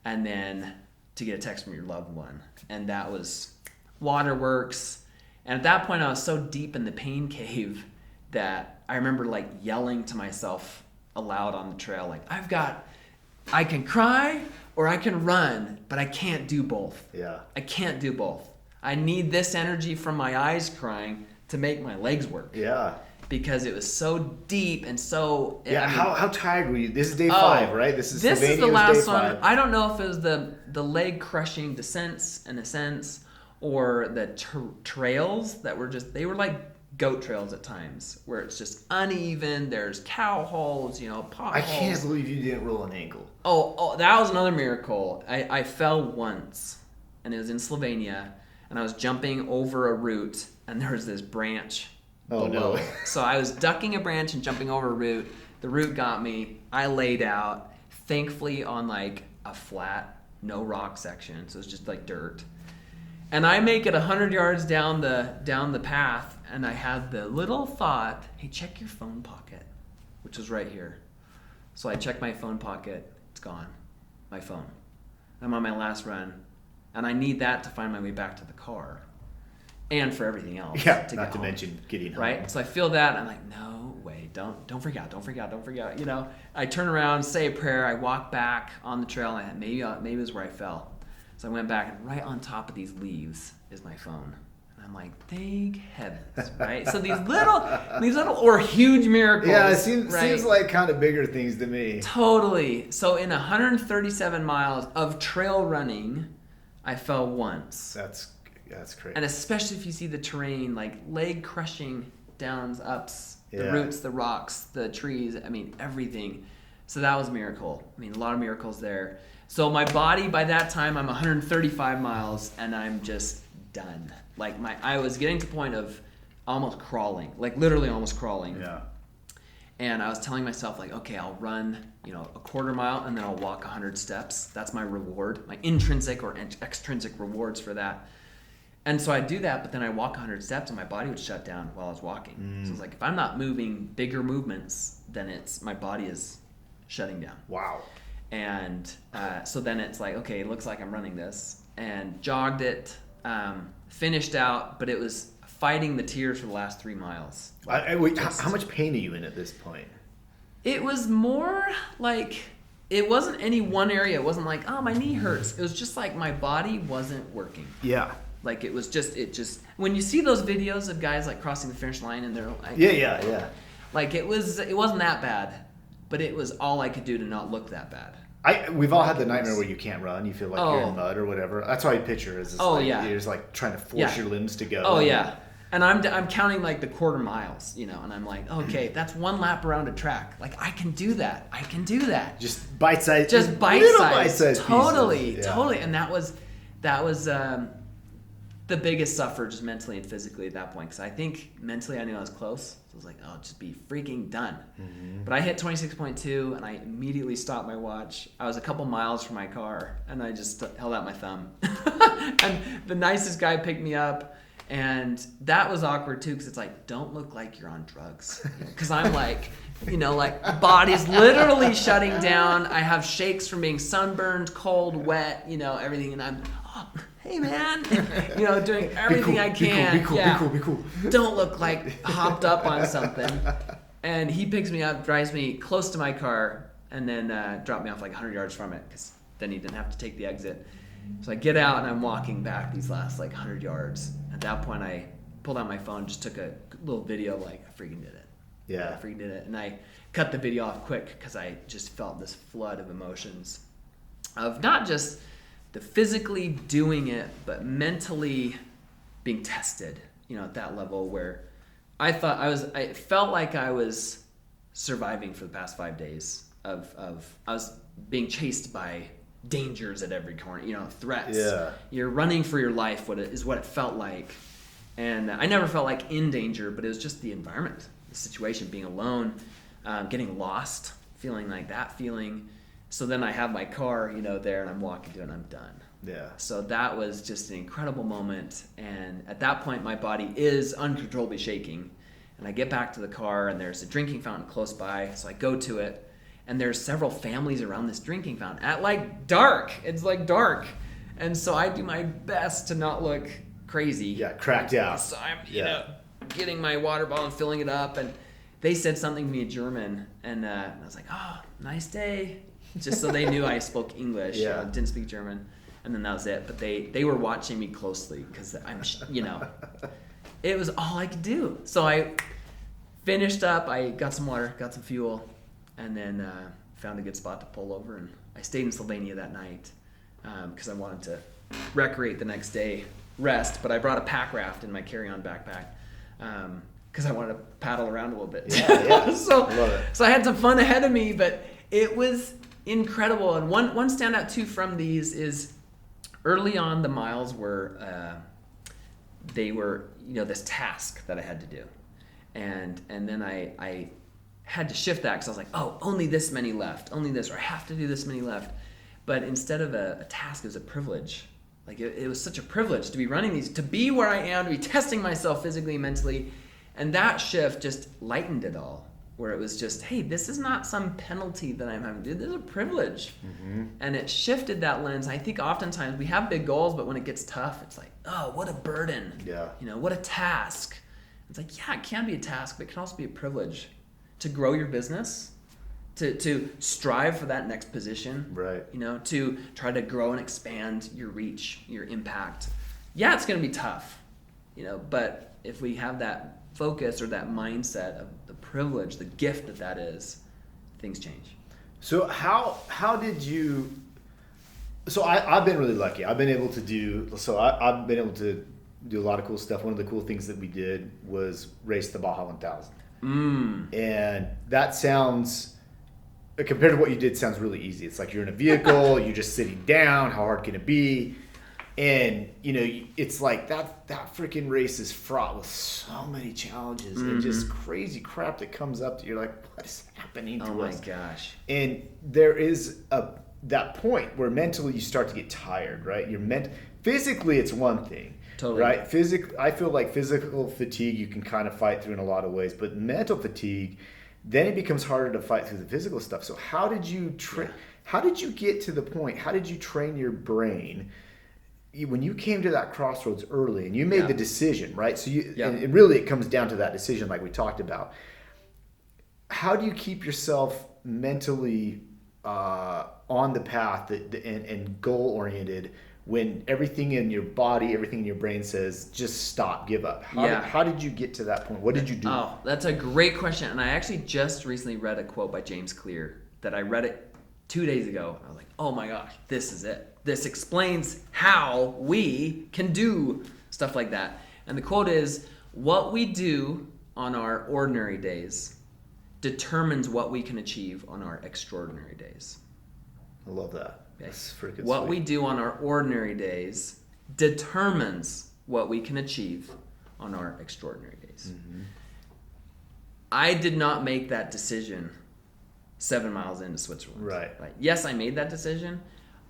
and then to get a text from your loved one. And that was waterworks. And at that point I was so deep in the pain cave that I remember like yelling to myself aloud on the trail, like, I can cry or I can run, but I can't do both. Yeah. I can't do both. I need this energy from my eyes crying to make my legs work. Yeah. Because it was so deep and so. Yeah. I mean, how tired were you? This is day 5, right? This is the last one. I don't know if it was the leg crushing descents in a sense, or the trails that were they were like goat trails at times, where it's just uneven. There's cow holes, potholes. I can't believe you didn't roll an ankle. Oh, that was another miracle. I fell once, and it was in Slovenia, and I was jumping over a root, and there was this branch. Oh, no. So I was ducking a branch and jumping over a root. The root got me. I laid out, thankfully on like a flat, no rock section. So it's just like dirt. And I make it 100 yards down the path, and I had the little thought, hey, check your phone pocket, which was right here. So I checked my phone pocket. It's gone. My phone. I'm on my last run, and I need that to find my way back to the car. And for everything else. Yeah, not to mention getting home. Right? So I feel that. I'm like, no way. Don't freak out. Don't freak out. I turn around, say a prayer. I walk back on the trail. And maybe it was where I fell. So I went back, and right on top of these leaves is my phone. And I'm like, thank heavens, right? So these little or huge miracles. Yeah, it seems like kind of bigger things to me. Totally. So in 137 miles of trail running, I fell once. That's crazy. And especially if you see the terrain, like leg crushing downs, ups, the Yeah. roots, the rocks, the trees, everything. So that was a miracle. A lot of miracles there. So my body, by that time, I'm 135 miles, and I'm just done. Like I was getting to the point of almost crawling, like literally almost crawling. Yeah. And I was telling myself, like, okay, I'll run, a quarter mile, and then I'll walk 100 steps. That's my reward, my intrinsic or extrinsic rewards for that. And so I'd do that, but then I walk 100 steps, and my body would shut down while I was walking. So it's like, if I'm not moving bigger movements, then my body is shutting down. Wow. And so then it's like, okay, it looks like I'm running this, and jogged it, finished out, but it was fighting the tears for the last 3 miles. Wait, how much pain are you in at this point? It was more like, it wasn't any one area. It wasn't like, oh, my knee hurts. It was just like my body wasn't working. Yeah. Like it just when you see those videos of guys like crossing the finish line and they're like, yeah. Like it wasn't that bad, but it was all I could do to not look that bad. We've all had the nightmare where you can't run, you feel like you're in mud or whatever. That's how I picture it. You're just like trying to force your limbs to go. Oh yeah. And I'm counting like the quarter miles, and I'm like, okay, that's one lap around a track. Like I can do that. Just bite size. Just bite size. Totally. And that was the biggest suffer, just mentally and physically at that point, because I think mentally I knew I was close. So I was like, oh, just be freaking done. Mm-hmm. But I hit 26.2, and I immediately stopped my watch. I was a couple miles from my car, and I just held out my thumb. And the nicest guy picked me up, and that was awkward too, because it's like, don't look like you're on drugs. Because I'm like, body's literally shutting down. I have shakes from being sunburned, cold, wet, everything, and I'm, hey man, doing everything I can. Be cool. Don't look like hopped up on something. And he picks me up, drives me close to my car, and then dropped me off like 100 yards from it, because then he didn't have to take the exit. So I get out and I'm walking back these last like 100 yards. At that point, I pulled out my phone, just took a little video, like I freaking did it. Yeah, I freaking did it, and I cut the video off quick because I just felt this flood of emotions, of not just the physically doing it, but mentally being tested, at that level where I felt like I was surviving for the past 5 days I was being chased by dangers at every corner, threats. Yeah. You're running for your life, what it felt like. And I never felt like in danger, but it was just the environment, the situation, being alone, getting lost, feeling like that feeling. So then I have my car, there, and I'm walking to it, and I'm done. Yeah. So that was just an incredible moment. And at that point, my body is uncontrollably shaking. And I get back to the car, and there's a drinking fountain close by. So I go to it, and there's several families around this drinking fountain at like dark. It's like dark. And so I do my best to not look crazy. Yeah, cracked out. So I'm, getting my water bottle and filling it up. And they said something to me in German. And I was like, oh, nice day. Just so they knew I spoke English. Yeah. Didn't speak German. And then that was it. But they were watching me closely because I'm, it was all I could do. So I finished up, I got some water, got some fuel, and then found a good spot to pull over. And I stayed in Slovenia that night because I wanted to recreate the next day, rest. But I brought a pack raft in my carry-on backpack because I wanted to paddle around a little bit. Yeah. So Love it. I had some fun ahead of me, but it was incredible. And one standout too from these is early on the miles were they were this task that I had to do, and then I had to shift that because I was like, oh, only this many left, only this, or I have to do this many left. But instead of a task, it was a privilege. Like it was such a privilege to be running these, to be where I am, to be testing myself physically, mentally, and that shift just lightened it all. Where it was just, hey, this is not some penalty that I'm having to do. This is a privilege. Mm-hmm. And it shifted that lens. I think oftentimes we have big goals, but when it gets tough, it's like, oh, what a burden. Yeah. What a task. It's like, yeah, it can be a task, but it can also be a privilege to grow your business, to strive for that next position. Right. To try to grow and expand your reach, your impact. Yeah, it's going to be tough, but if we have that focus or that mindset of the privilege, the gift that is, things change. So how did you? So I've been really lucky. I've been able to do. So I've been able to do a lot of cool stuff. One of the cool things that we did was race the Baja 1000. And that sounds, compared to what you did, sounds really easy. It's like you're in a vehicle, you're just sitting down. How hard can it be? And it's like that freaking race is fraught with so many challenges and just crazy crap that comes up that you're like, what is happening to us? Oh my gosh. And there is that point where mentally you start to get tired, right? Physically it's one thing. Totally. Right? I feel like physical fatigue you can kind of fight through in a lot of ways, but mental fatigue, then it becomes harder to fight through the physical stuff. So how did you how did you get to the point? How did you train your brain when you came to that crossroads early and you made the decision, right? So and really it comes down to that decision like we talked about. How do you keep yourself mentally on the path and goal-oriented when everything in your body, everything in your brain says, just stop, give up? How did you get to that point? What did you do? Oh, that's a great question. And I actually just recently read a quote by James Clear that I read it 2 days ago. I was like, oh my gosh, this is it. This explains how we can do stuff like that. And the quote is, what we do on our ordinary days determines what we can achieve on our extraordinary days. I love that. Okay. That's freaking What sweet. we do on our ordinary days determines what we can achieve on our extraordinary days. Mm-hmm. I did not make that decision 7 miles into Switzerland. Right. Yes, I made that decision.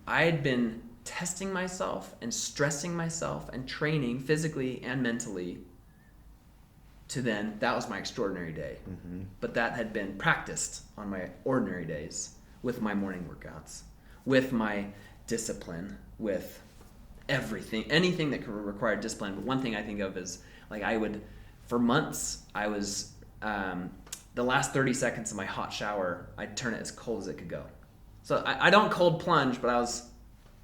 I had been testing myself and stressing myself and training physically and mentally to then, that was my extraordinary day. Mm-hmm. But that had been practiced on my ordinary days with my morning workouts, with my discipline, with everything, anything that could require discipline. But one thing I think of is, for months, I was, the last 30 seconds of my hot shower, I'd turn it as cold as it could go. So I don't cold plunge, but I was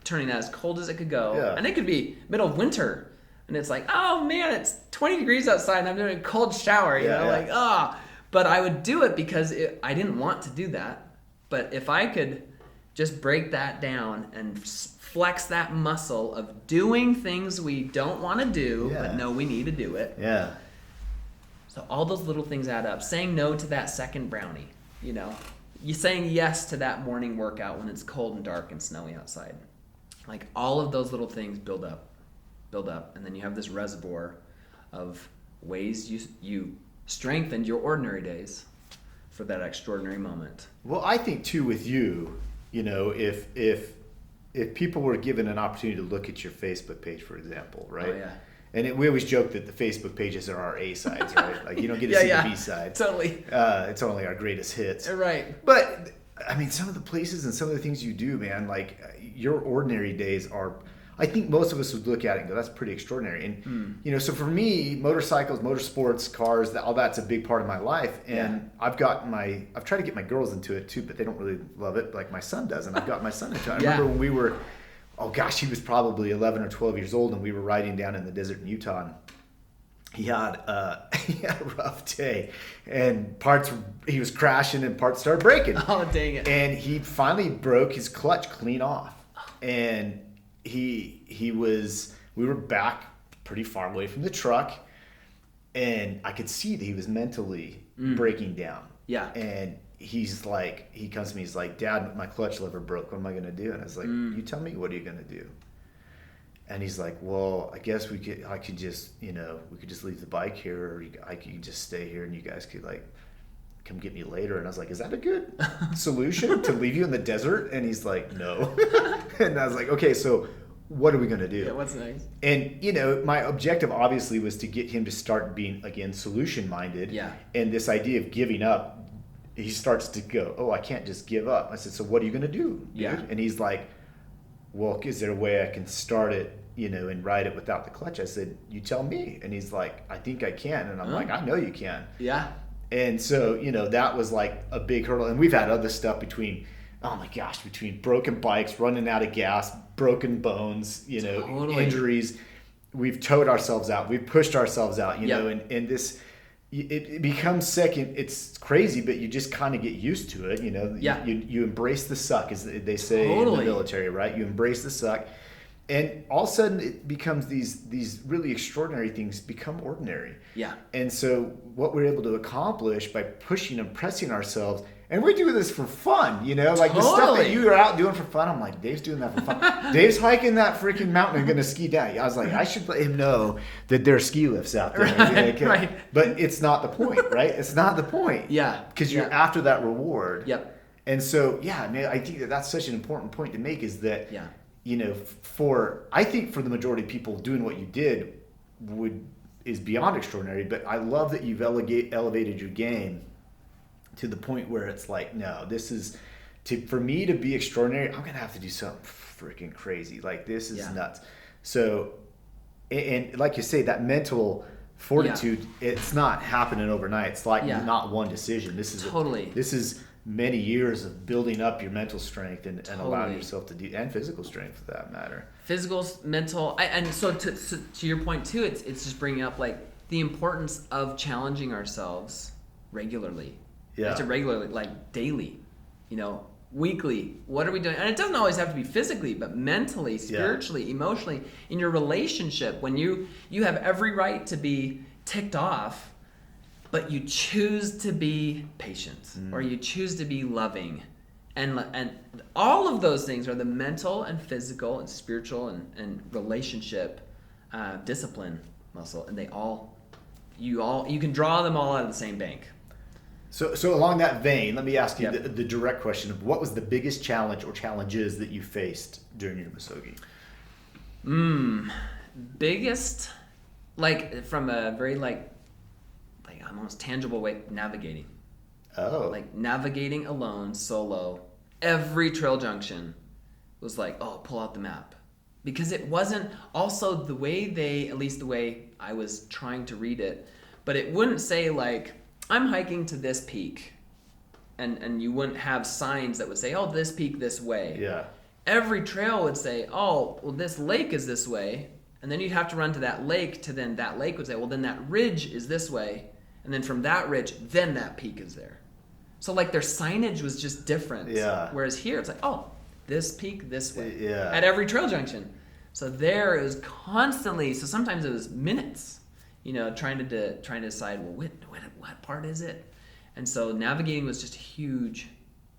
turning that as cold as it could go. Yeah. And it could be middle of winter. And it's like, oh man, it's 20 degrees outside and I'm doing a cold shower, But I would do it because I didn't want to do that. But if I could just break that down and flex that muscle of doing things we don't want to do, but know we need to do it. Yeah. So all those little things add up. Saying no to that second brownie, You saying yes to that morning workout when it's cold and dark and snowy outside. Like all of those little things build up. And then you have this reservoir of ways you strengthened your ordinary days for that extraordinary moment. Well, I think too with you, if people were given an opportunity to look at your Facebook page, for example, right? Oh, yeah. And we always joke that the Facebook pages are our A sides, right? Like you don't get to see the B side. Totally. It's only our greatest hits. Right. But I mean, some of the places and some of the things you do, man, like your ordinary days are, I think most of us would look at it and go, that's pretty extraordinary. And, so for me, motorcycles, motorsports, cars, all that's a big part of my life. And I've tried to get my girls into it too, but they don't really love it like my son does. And I've got my son into it. I remember when we were, he was probably 11 or 12 years old and we were riding down in the desert in Utah. And he had he had a rough day, and he was crashing and parts started breaking. Oh, dang it. And he finally broke his clutch clean off. And we were back pretty far away from the truck, and I could see that he was mentally breaking down. Yeah. And he comes to me, he's like, Dad, my clutch lever broke. What am I going to do? And I was like, you tell me, what are you going to do? And he's like, well, I guess we could just leave the bike here, or I could just stay here and you guys could like come get me later. And I was like, is that a good solution to leave you in the desert? And he's like, no. And I was like, okay, so what are we going to do? Yeah, what's next? And, my objective obviously was to get him to start being, again, solution minded. Yeah. And this idea of giving up, he starts to go, oh, I can't just give up. I said, so what are you going to do, dude? Yeah. And he's like, well, is there a way I can start it, and ride it without the clutch? I said, you tell me. And he's like, I think I can. And I'm like, I know you can. Yeah. And so, that was like a big hurdle. And we've had other stuff between broken bikes, running out of gas, broken bones, Totally. injuries. We've towed ourselves out. We've pushed ourselves out, Yep. and this, it becomes second. It's crazy, but you just kind of get used to it. Yeah. You embrace the suck, as they say Totally. in the military, right? You embrace the suck. And all of a sudden, it becomes these really extraordinary things become ordinary. Yeah. And so what we're able to accomplish by pushing and pressing ourselves, and we do this for fun, like the stuff that you are out doing for fun. I'm like, Dave's doing that for fun. Dave's hiking that freaking mountain and going to ski down. I was like, I should let him know that there are ski lifts out there. Right, right. But it's not the point, right? It's not the point. Yeah. Because you're after that reward. Yep. And so, I think that's such an important point to make, is that, Yeah. I think for the majority of people, doing what you did is beyond extraordinary. But I love that you've elevated your game to the point where it's like, no, this is for me to be extraordinary, I'm gonna have to do something freaking crazy. Like, this is nuts. So, and like you say, that mental fortitude, it's not happening overnight. It's like not one decision. This is this is many years of building up your mental strength and allowing yourself to do, and physical strength for that matter. Physical, mental, and so to your point too, it's just bringing up like the importance of challenging ourselves regularly. Yeah. Regularly, like daily, weekly. What are we doing? And it doesn't always have to be physically, but mentally, spiritually, emotionally, in your relationship. When you have every right to be ticked off, but you choose to be patient, or you choose to be loving, and all of those things are the mental and physical and spiritual and relationship discipline muscle, and you can draw them all out of the same bank. So along that vein, let me ask you the direct question of what was the biggest challenge or challenges that you faced during your Misogi? Biggest, like from a very like almost tangible way, navigating. Oh. Like navigating alone, solo. Every trail junction was like, oh, pull out the map. Because it wasn't also the way at least the way I was trying to read it, but it wouldn't say like, I'm hiking to this peak. And you wouldn't have signs that would say, oh, this peak this way. Yeah. Every trail would say, oh, well, this lake is this way. And then you'd have to run to that lake then that lake would say, well, then that ridge is this way. And then from that ridge, then that peak is there. So like their signage was just different. Yeah. Whereas here, it's like, oh, this peak this way. Yeah. At every trail junction. So there it was constantly, so sometimes it was minutes, trying to decide, well, what part is it? And so navigating was just a huge,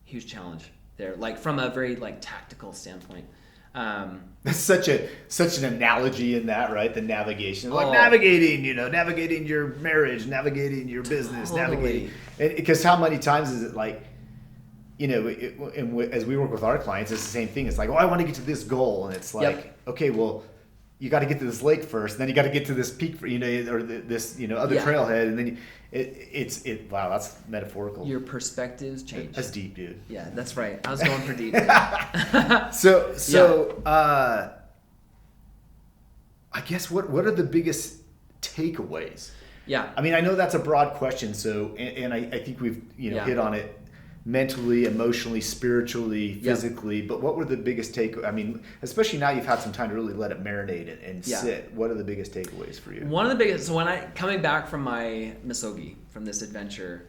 huge challenge there, like from a very like tactical standpoint. That's such an analogy in that, right? The navigation, like navigating your marriage, navigating your business, navigating. Because how many times is it like, as we work with our clients, it's the same thing. It's like, oh, I want to get to this goal, and it's like, okay, well, you got to get to this lake first, and then you got to get to this peak, or this other trailhead, and then wow, that's metaphorical. Your perspectives change. That's deep, dude. Yeah, that's right. I was going for deep. I guess what are the biggest takeaways? Yeah. I mean, I know that's a broad question, so and I think we've hit on it mentally, emotionally, spiritually, physically. But what were the biggest especially now you've had some time to really let it marinate and sit. What are the biggest takeaways for you? One of the biggest, so coming back from my Misogi, from this adventure,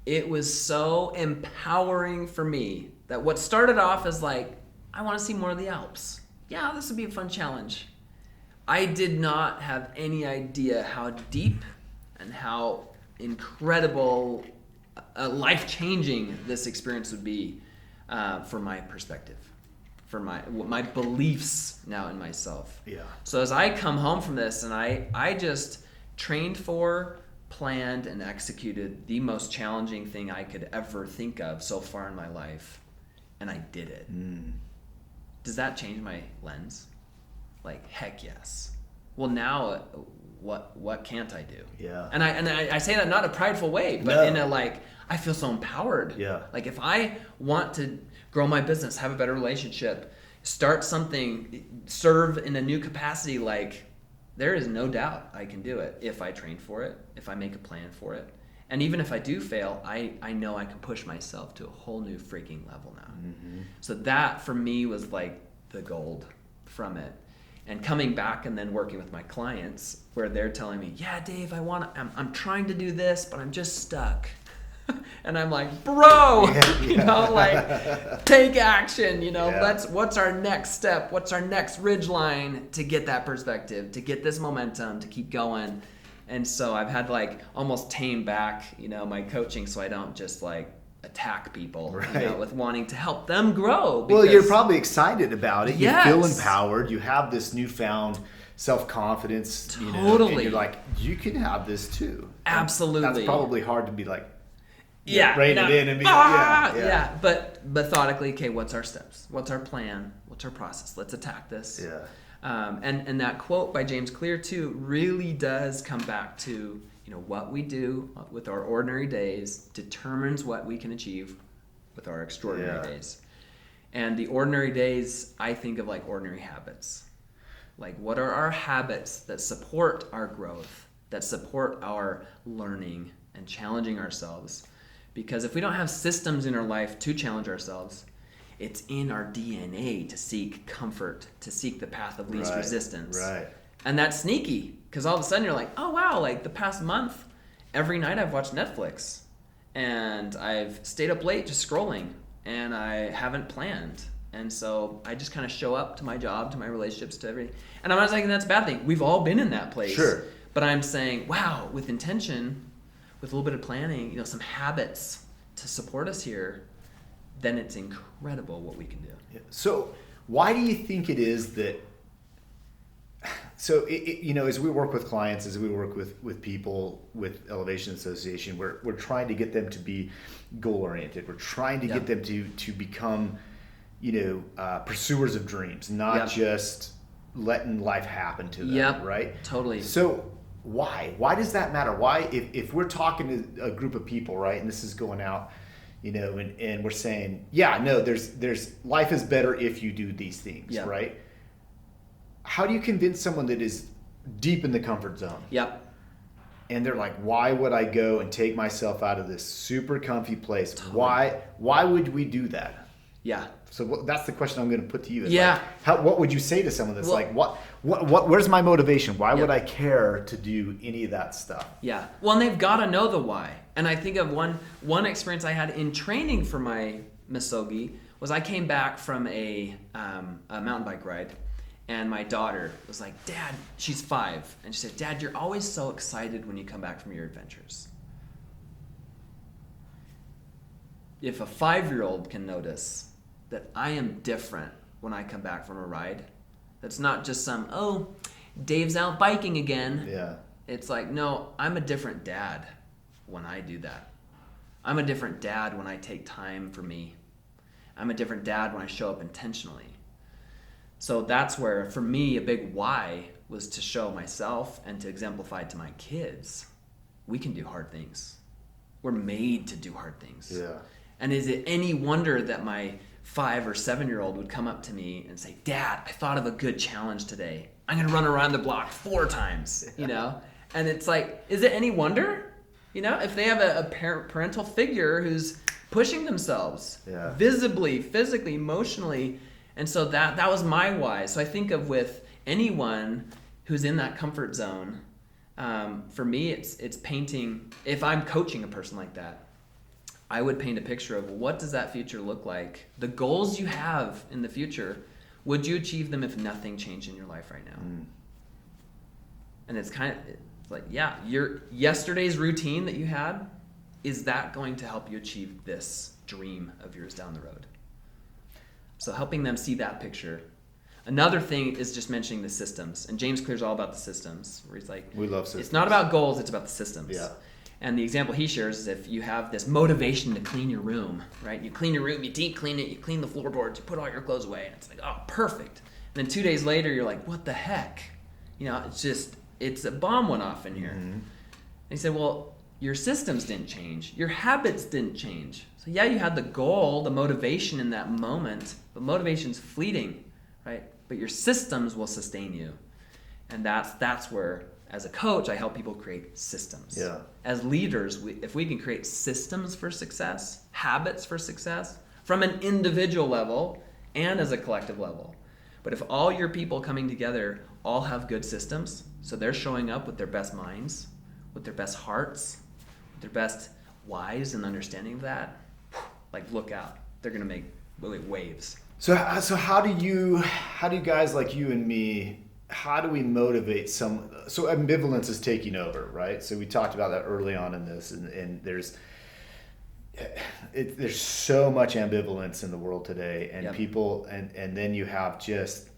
it was so empowering for me that what started off as like, I want to see more of the Alps. Yeah, this would be a fun challenge. I did not have any idea how deep and how incredible, life-changing this experience would be for my perspective, for my beliefs now in myself. Yeah. So as I come home from this, and I just trained for, planned, and executed the most challenging thing I could ever think of so far in my life, and I did it. Does that change my lens? Like, heck yes. Well, now what can't I do? Yeah. And I say that not a prideful way, but in a like, I feel so empowered. Yeah. Like if I want to grow my business, have a better relationship, start something, serve in a new capacity, like there is no doubt I can do it if I train for it, if I make a plan for it. And even if I do fail, I know I can push myself to a whole new freaking level now. So that for me was like the gold from it. And coming back and then working with my clients where they're telling me, yeah, Dave, I'm trying to do this, but I'm just stuck. And I'm like, bro, you know, like take action, you know, what's our next step? What's our next ridge line to get that perspective, to get this momentum, to keep going. And so I've had like almost tame back, you know, my coaching so I don't just like attack people, you know, with wanting to help them grow. Well, you're probably excited about it. Yes. You feel empowered. You have this newfound self-confidence. You know, and you're like, you can have this too. Absolutely. That's probably hard to be like, rein it in and be But methodically, okay, what's our steps? What's our plan? What's our process? Let's attack this. And that quote by James Clear too really does come back to, you know, what we do with our ordinary days determines what we can achieve with our extraordinary days. And the ordinary days, I think of like ordinary habits. Like what are our habits that support our growth, that support our learning and challenging ourselves? Because if we don't have systems in our life to challenge ourselves, it's in our DNA to seek comfort, to seek the path of least resistance. And that's sneaky, because all of a sudden you're like, oh wow, like the past month, every night I've watched Netflix, and I've stayed up late just scrolling, and I haven't planned. And so I just kind of show up to my job, to my relationships, to everything. And I'm not saying that's a bad thing. We've all been in that place. Sure. But I'm saying, wow, with intention, with a little bit of planning, you know, some habits to support us here, then it's incredible what we can do. So why do you think it is that, so you know, as we work with clients, as we work with people with Elevation Association, we're trying to get them to be goal oriented. We're trying to get them to become, you know, pursuers of dreams, not just letting life happen to them, right? Totally. So why does that matter? Why, if we're talking to a group of people, right, and this is going out, you know, and we're saying, there's life is better if you do these things, right? How do you convince someone that is deep in the comfort zone? And they're like, why would I go and take myself out of this super comfy place? Totally. Why would we do that? So that's the question I'm going to put to you. Like, what would you say to someone that's like, what, where's my motivation? Why would I care to do any of that stuff? Well, and they've got to know the why. And I think of one experience I had in training for my Misogi was I came back from a mountain bike ride, and my daughter was like, Dad, she's 5, and she said, Dad, you're always so excited when you come back from your adventures. If a 5-year-old can notice that I am different when I come back from a ride, that's not just Dave's out biking again. It's like, no, I'm a different dad when I do that. I'm a different dad when I take time for me. I'm a different dad when I show up intentionally. So that's where, for me, a big why was to show myself and to exemplify to my kids, we can do hard things. We're made to do hard things. And is it any wonder that my 5 or 7-year-old would come up to me and say, Dad, I thought of a good challenge today. I'm going to run around the block 4 times, you know? And it's like, is it any wonder? You know, if they have a parental figure who's pushing themselves visibly, physically, emotionally. And so that was my why. So I think of with anyone who's in that comfort zone, for me, it's painting. If I'm coaching a person like that, I would paint a picture of what does that future look like? The goals you have in the future, would you achieve them if nothing changed in your life right now? And it's like, yeah, your yesterday's routine that you had, is that going to help you achieve this dream of yours down the road? So helping them see that picture. Another thing is just mentioning the systems. And James Clear's all about the systems, where he's like, we love systems. It's not about goals, it's about the systems. Yeah. And the example he shares is if you have this motivation to clean your room, right? You clean your room, you deep clean it, you clean the floorboards, you put all your clothes away, and it's like, oh, perfect. And then 2 days later, you're like, what the heck? You know, it's a bomb went off in here. And he said, well, your systems didn't change. Your habits didn't change. So yeah, you had the goal, the motivation in that moment, but motivation's fleeting, right? But your systems will sustain you. And that's where, as a coach, I help people create systems. Yeah. As leaders, if we can create systems for success, habits for success, from an individual level and as a collective level. But if all your people coming together all have good systems, so they're showing up with their best minds, with their best hearts, with their best whys and understanding of that, like look out, they're gonna make waves. So how do you guys like you and me, how do we motivate so ambivalence is taking over, right? So we talked about that early on in this, and there's so much ambivalence in the world today, and people, and then you have just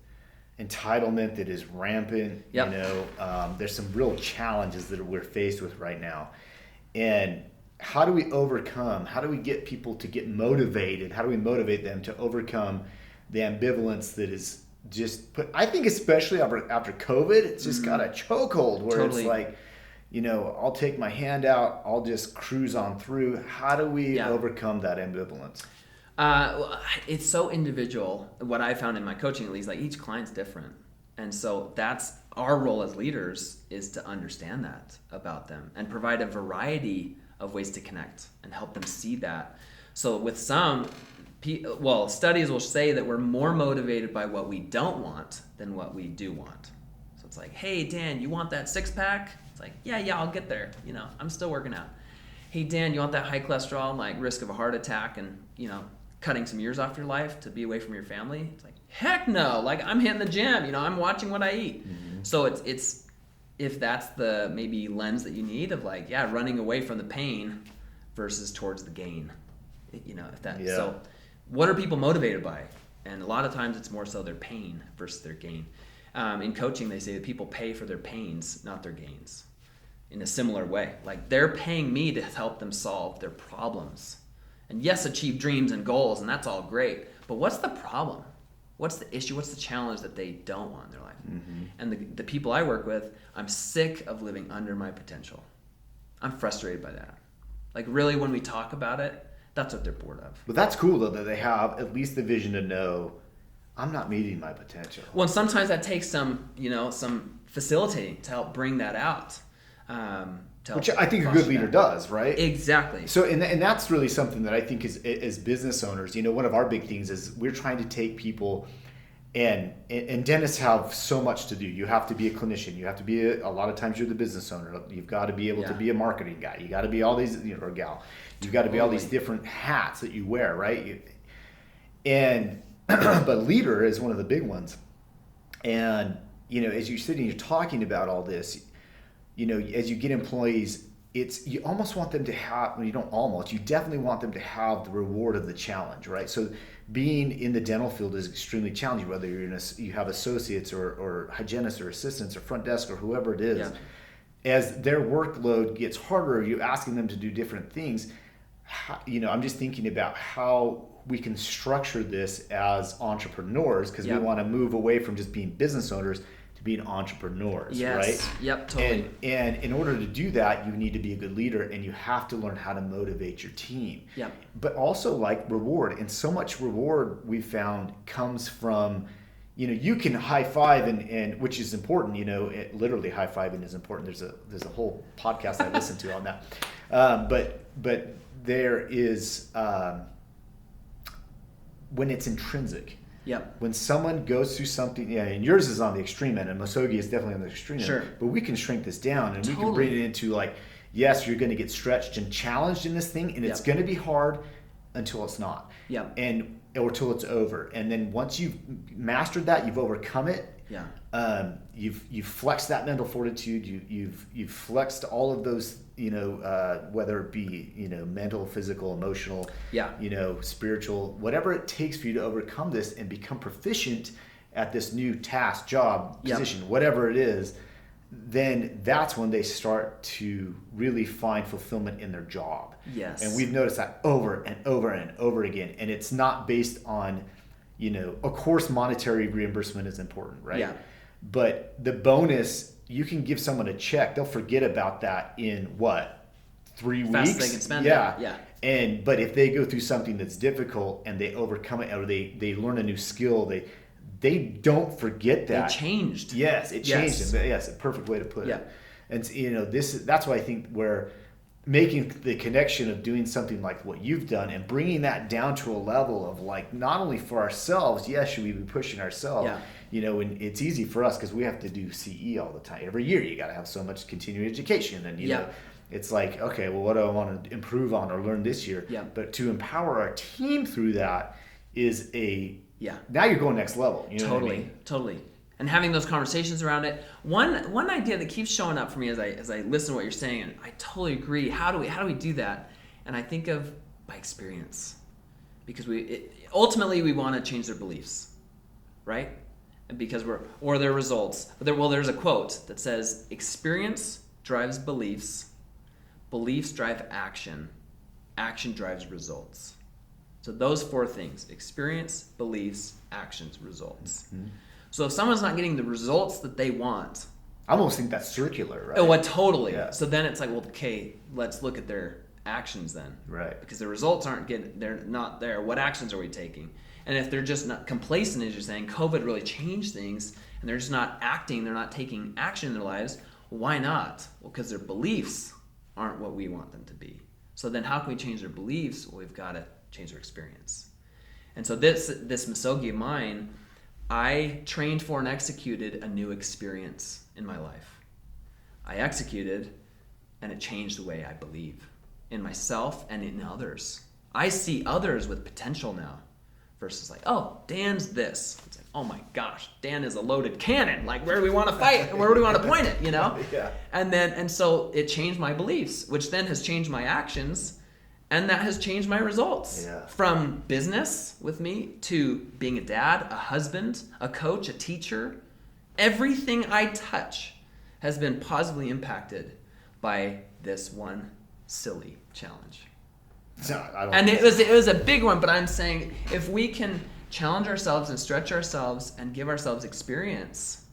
entitlement that is rampant. You know, there's some real challenges that we're faced with right now, and how do we overcome? How do we get people to get motivated? How do we motivate them to overcome the ambivalence that is just put? I think especially after COVID, it's just got a chokehold where it's like, you know, I'll take my hand out, I'll just cruise on through. How do we overcome that ambivalence? Well, it's so individual. What I found in my coaching, at least, like each client's different. And so that's our role as leaders, is to understand that about them and provide a variety of ways to connect and help them see that. So with some, studies will say that we're more motivated by what we don't want than what we do want. So it's like, hey, Dan, you want that six-pack? It's like, yeah, I'll get there. You know, I'm still working out. Hey, Dan, you want that high cholesterol and like risk of a heart attack and, you know, cutting some years off your life to be away from your family? It's like, heck no. Like, I'm hitting the gym. You know, I'm watching what I eat. So it's if that's the maybe lens that you need of like, running away from the pain versus towards the gain. You know, if that. So what are people motivated by? And a lot of times it's more so their pain versus their gain. In coaching, they say that people pay for their pains, not their gains, in a similar way. Like, they're paying me to help them solve their problems. And yes, achieve dreams and goals, and that's all great. But what's the problem? What's the issue? What's the challenge that they don't want in their life? And the people I work with, I'm sick of living under my potential. I'm frustrated by that. Like, really, when we talk about it, that's what they're bored of. But that's cool, though, that they have at least the vision to know, I'm not meeting my potential. Well, and sometimes that takes some facilitating to help bring that out. Which I think a good leader does, right? Exactly. So, and that's really something that I think is, as business owners, you know, one of our big things is we're trying to take people, and dentists have so much to do. You have to be a clinician. You have to be a lot of times you're the business owner. You've got to be able to be a marketing guy. You got to be all these, or gal. You've got to be all these different hats that you wear, right? But leader is one of the big ones. And, you know, as you're sitting, you're talking about all this, you know, as you get employees, you almost want them to have, well, you don't almost, you definitely want them to have the reward of the challenge, right? So being in the dental field is extremely challenging, whether you have associates or hygienists or assistants or front desk or whoever it is. As their workload gets harder, you're asking them to do different things. You know, I'm just thinking about how we can structure this as entrepreneurs, because we want to move away from just being business owners to being entrepreneurs, right? Yep, totally. And in order to do that, you need to be a good leader, and you have to learn how to motivate your team. Yep. But also like reward, and so much reward we've found comes from, you know, you can high five and which is important, you know, literally high fiving is important. There's a whole podcast I listened to on that. But there is when it's intrinsic. Yep. When someone goes through something, and yours is on the extreme end, and Misogi is definitely on the extreme end. Sure. But we can shrink this down, and we Totally. can bring it into like, yes, you're going to get stretched and challenged in this thing, and it's Yep. going to be hard until it's not. Yep. Or till it's over. And then once you've mastered that, you've overcome it. Yeah. You've flexed that mental fortitude. You've flexed all of those, whether it be mental, physical, emotional, Yeah. spiritual, whatever it takes for you to overcome this and become proficient at this new task, job, Yep. position, whatever it is. Then that's when they start to really find fulfillment in their job. Yes. And we've noticed that over and over and over again. And it's not based on, of course, monetary reimbursement is important, right? Yeah. But the bonus, you can give someone a check. They'll forget about that in 3 weeks? Fast as they can spend yeah. it. Yeah. But if they go through something that's difficult and they overcome it, or they learn a new skill, they don't forget that. They changed. Yes, it changed Yes. them. Yes, a perfect way to put Yeah. it. And that's why I think we're making the connection of doing something like what you've done and bringing that down to a level of like, not only for ourselves, yes, should we be pushing ourselves? Yeah. And it's easy for us because we have to do CE all the time. Every year you got to have so much continuing education, and it's like, okay, well, what do I want to improve on or learn this year? Yeah. But to empower our team through that is Yeah. now you're going next level. You know Totally. what I mean? Totally. And having those conversations around it. One idea that keeps showing up for me as I listen to what you're saying, and I totally agree. How do we do that? And I think of by experience, because ultimately we want to change their beliefs, right? And because or their results. But there's a quote that says, "Experience drives beliefs, beliefs drive action, action drives results." So those 4 things: experience, beliefs, actions, results. Mm-hmm. So if someone's not getting the results that they want, I almost think that's circular, right? oh, totally. Yeah. So then it's like, well, okay, let's look at their actions then. Right. Because the results they're not there. What actions are we taking? And if they're just not complacent, as you're saying, COVID really changed things, and they're just not acting, they're not taking action in their lives, well, why not? Well, because their beliefs aren't what we want them to be. So then how can we change their beliefs? Well, we've got to change their experience. And so this Misogi of mine, I trained for and executed a new experience in my life. I executed, and it changed the way I believe in myself and in others. I see others with potential now versus like, oh, Dan's this. It's like, oh my gosh, Dan is a loaded cannon. Like, where do we want to fight? Where do we want to point it, Yeah. And so it changed my beliefs, which then has changed my actions. And that has changed my results. Yeah. From business with me to being a dad, a husband, a coach, a teacher. Everything I touch has been positively impacted by this one silly challenge. No, I don't And think it was a big one, but I'm saying if we can challenge ourselves and stretch ourselves and give ourselves experience,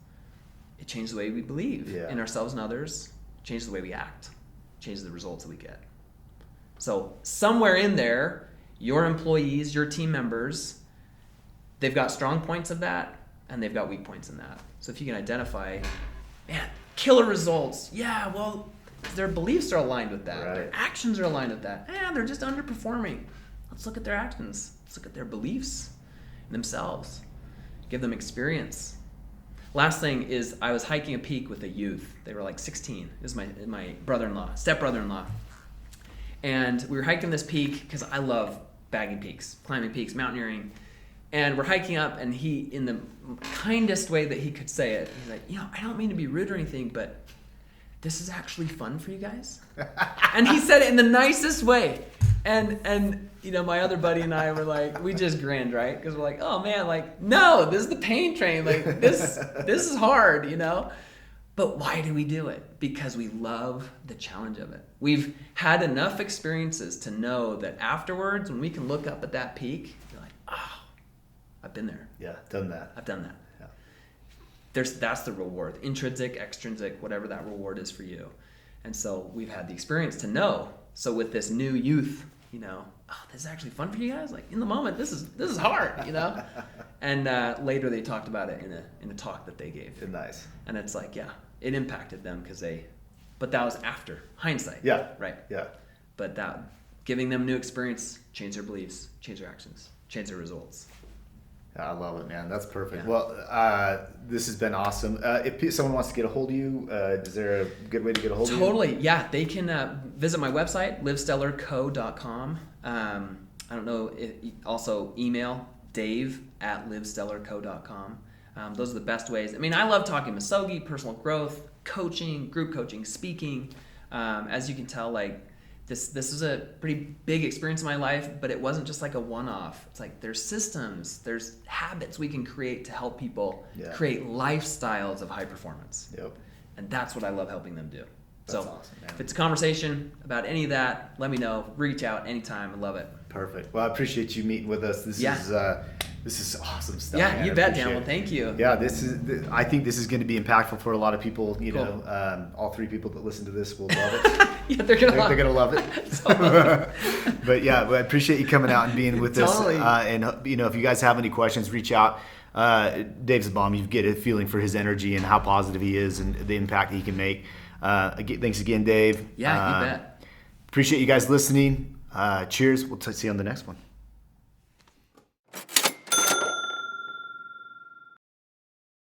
it changes the way we believe in ourselves and others, changes the way we act, changes the results that we get. So somewhere in there, your employees, your team members, they've got strong points of that, and they've got weak points in that. So if you can identify, man, killer results. Yeah, well, their beliefs are aligned with that. Right. Their actions are aligned with that. They're just underperforming. Let's look at their actions. Let's look at their beliefs in themselves. Give them experience. Last thing is I was hiking a peak with a youth. They were like 16. It was my brother-in-law, step-brother-in-law. And we were hiking this peak because I love bagging peaks, climbing peaks, mountaineering. And we're hiking up, and he, in the kindest way that he could say it, he's like, I don't mean to be rude or anything, but this is actually fun for you guys. And he said it in the nicest way. And my other buddy and I were like, we just grinned, right? Because we're like, oh man, like, no, this is the pain train. Like, this is hard, But why do we do it? Because we love the challenge of it. We've had enough experiences to know that afterwards, when we can look up at that peak, you're like, oh, I've been there. Yeah, done that. I've done that. Yeah. That's the reward. Intrinsic, extrinsic, whatever that reward is for you. And so we've had the experience to know. So with this new youth, oh, this is actually fun for you guys. Like in the moment, this is hard, And later they talked about it in a talk that they gave. Nice. And it's like, yeah, it impacted them but that was after hindsight. Yeah. Right. Yeah. But giving them new experience, change their beliefs, change their actions, change their results. I love it, man. That's perfect. Yeah. Well, this has been awesome. If someone wants to get a hold of you, is there a good way to get a hold of you? Totally, yeah. They can visit my website, livestellarco.com. I don't know, also email dave@livestellarco.com. Those are the best ways. I mean, I love talking Misogi, personal growth, coaching, group coaching, speaking. As you can tell, like, this is a pretty big experience in my life, but it wasn't just like a one-off. It's like there's systems, there's habits we can create to help people create lifestyles of high performance. Yep. And that's what I love helping them do. That's so awesome, man. if it's a conversation about any of that, let me know. Reach out anytime. I love it. Perfect. Well, I appreciate you meeting with us. This is awesome stuff. Yeah, man. you bet, Dan. Well, thank you. Yeah, I think this is going to be impactful for a lot of people. You know, all 3 people that listen to this will love it. Yeah, they're gonna love it. But yeah, I appreciate you coming out and being with Totally. us. And you know, if you guys have any questions, reach out. Dave's a bomb. You get a feeling for his energy and how positive he is and the impact he can make. Thanks again, Dave. Yeah, you bet. Appreciate you guys listening. Cheers. We'll see you on the next one.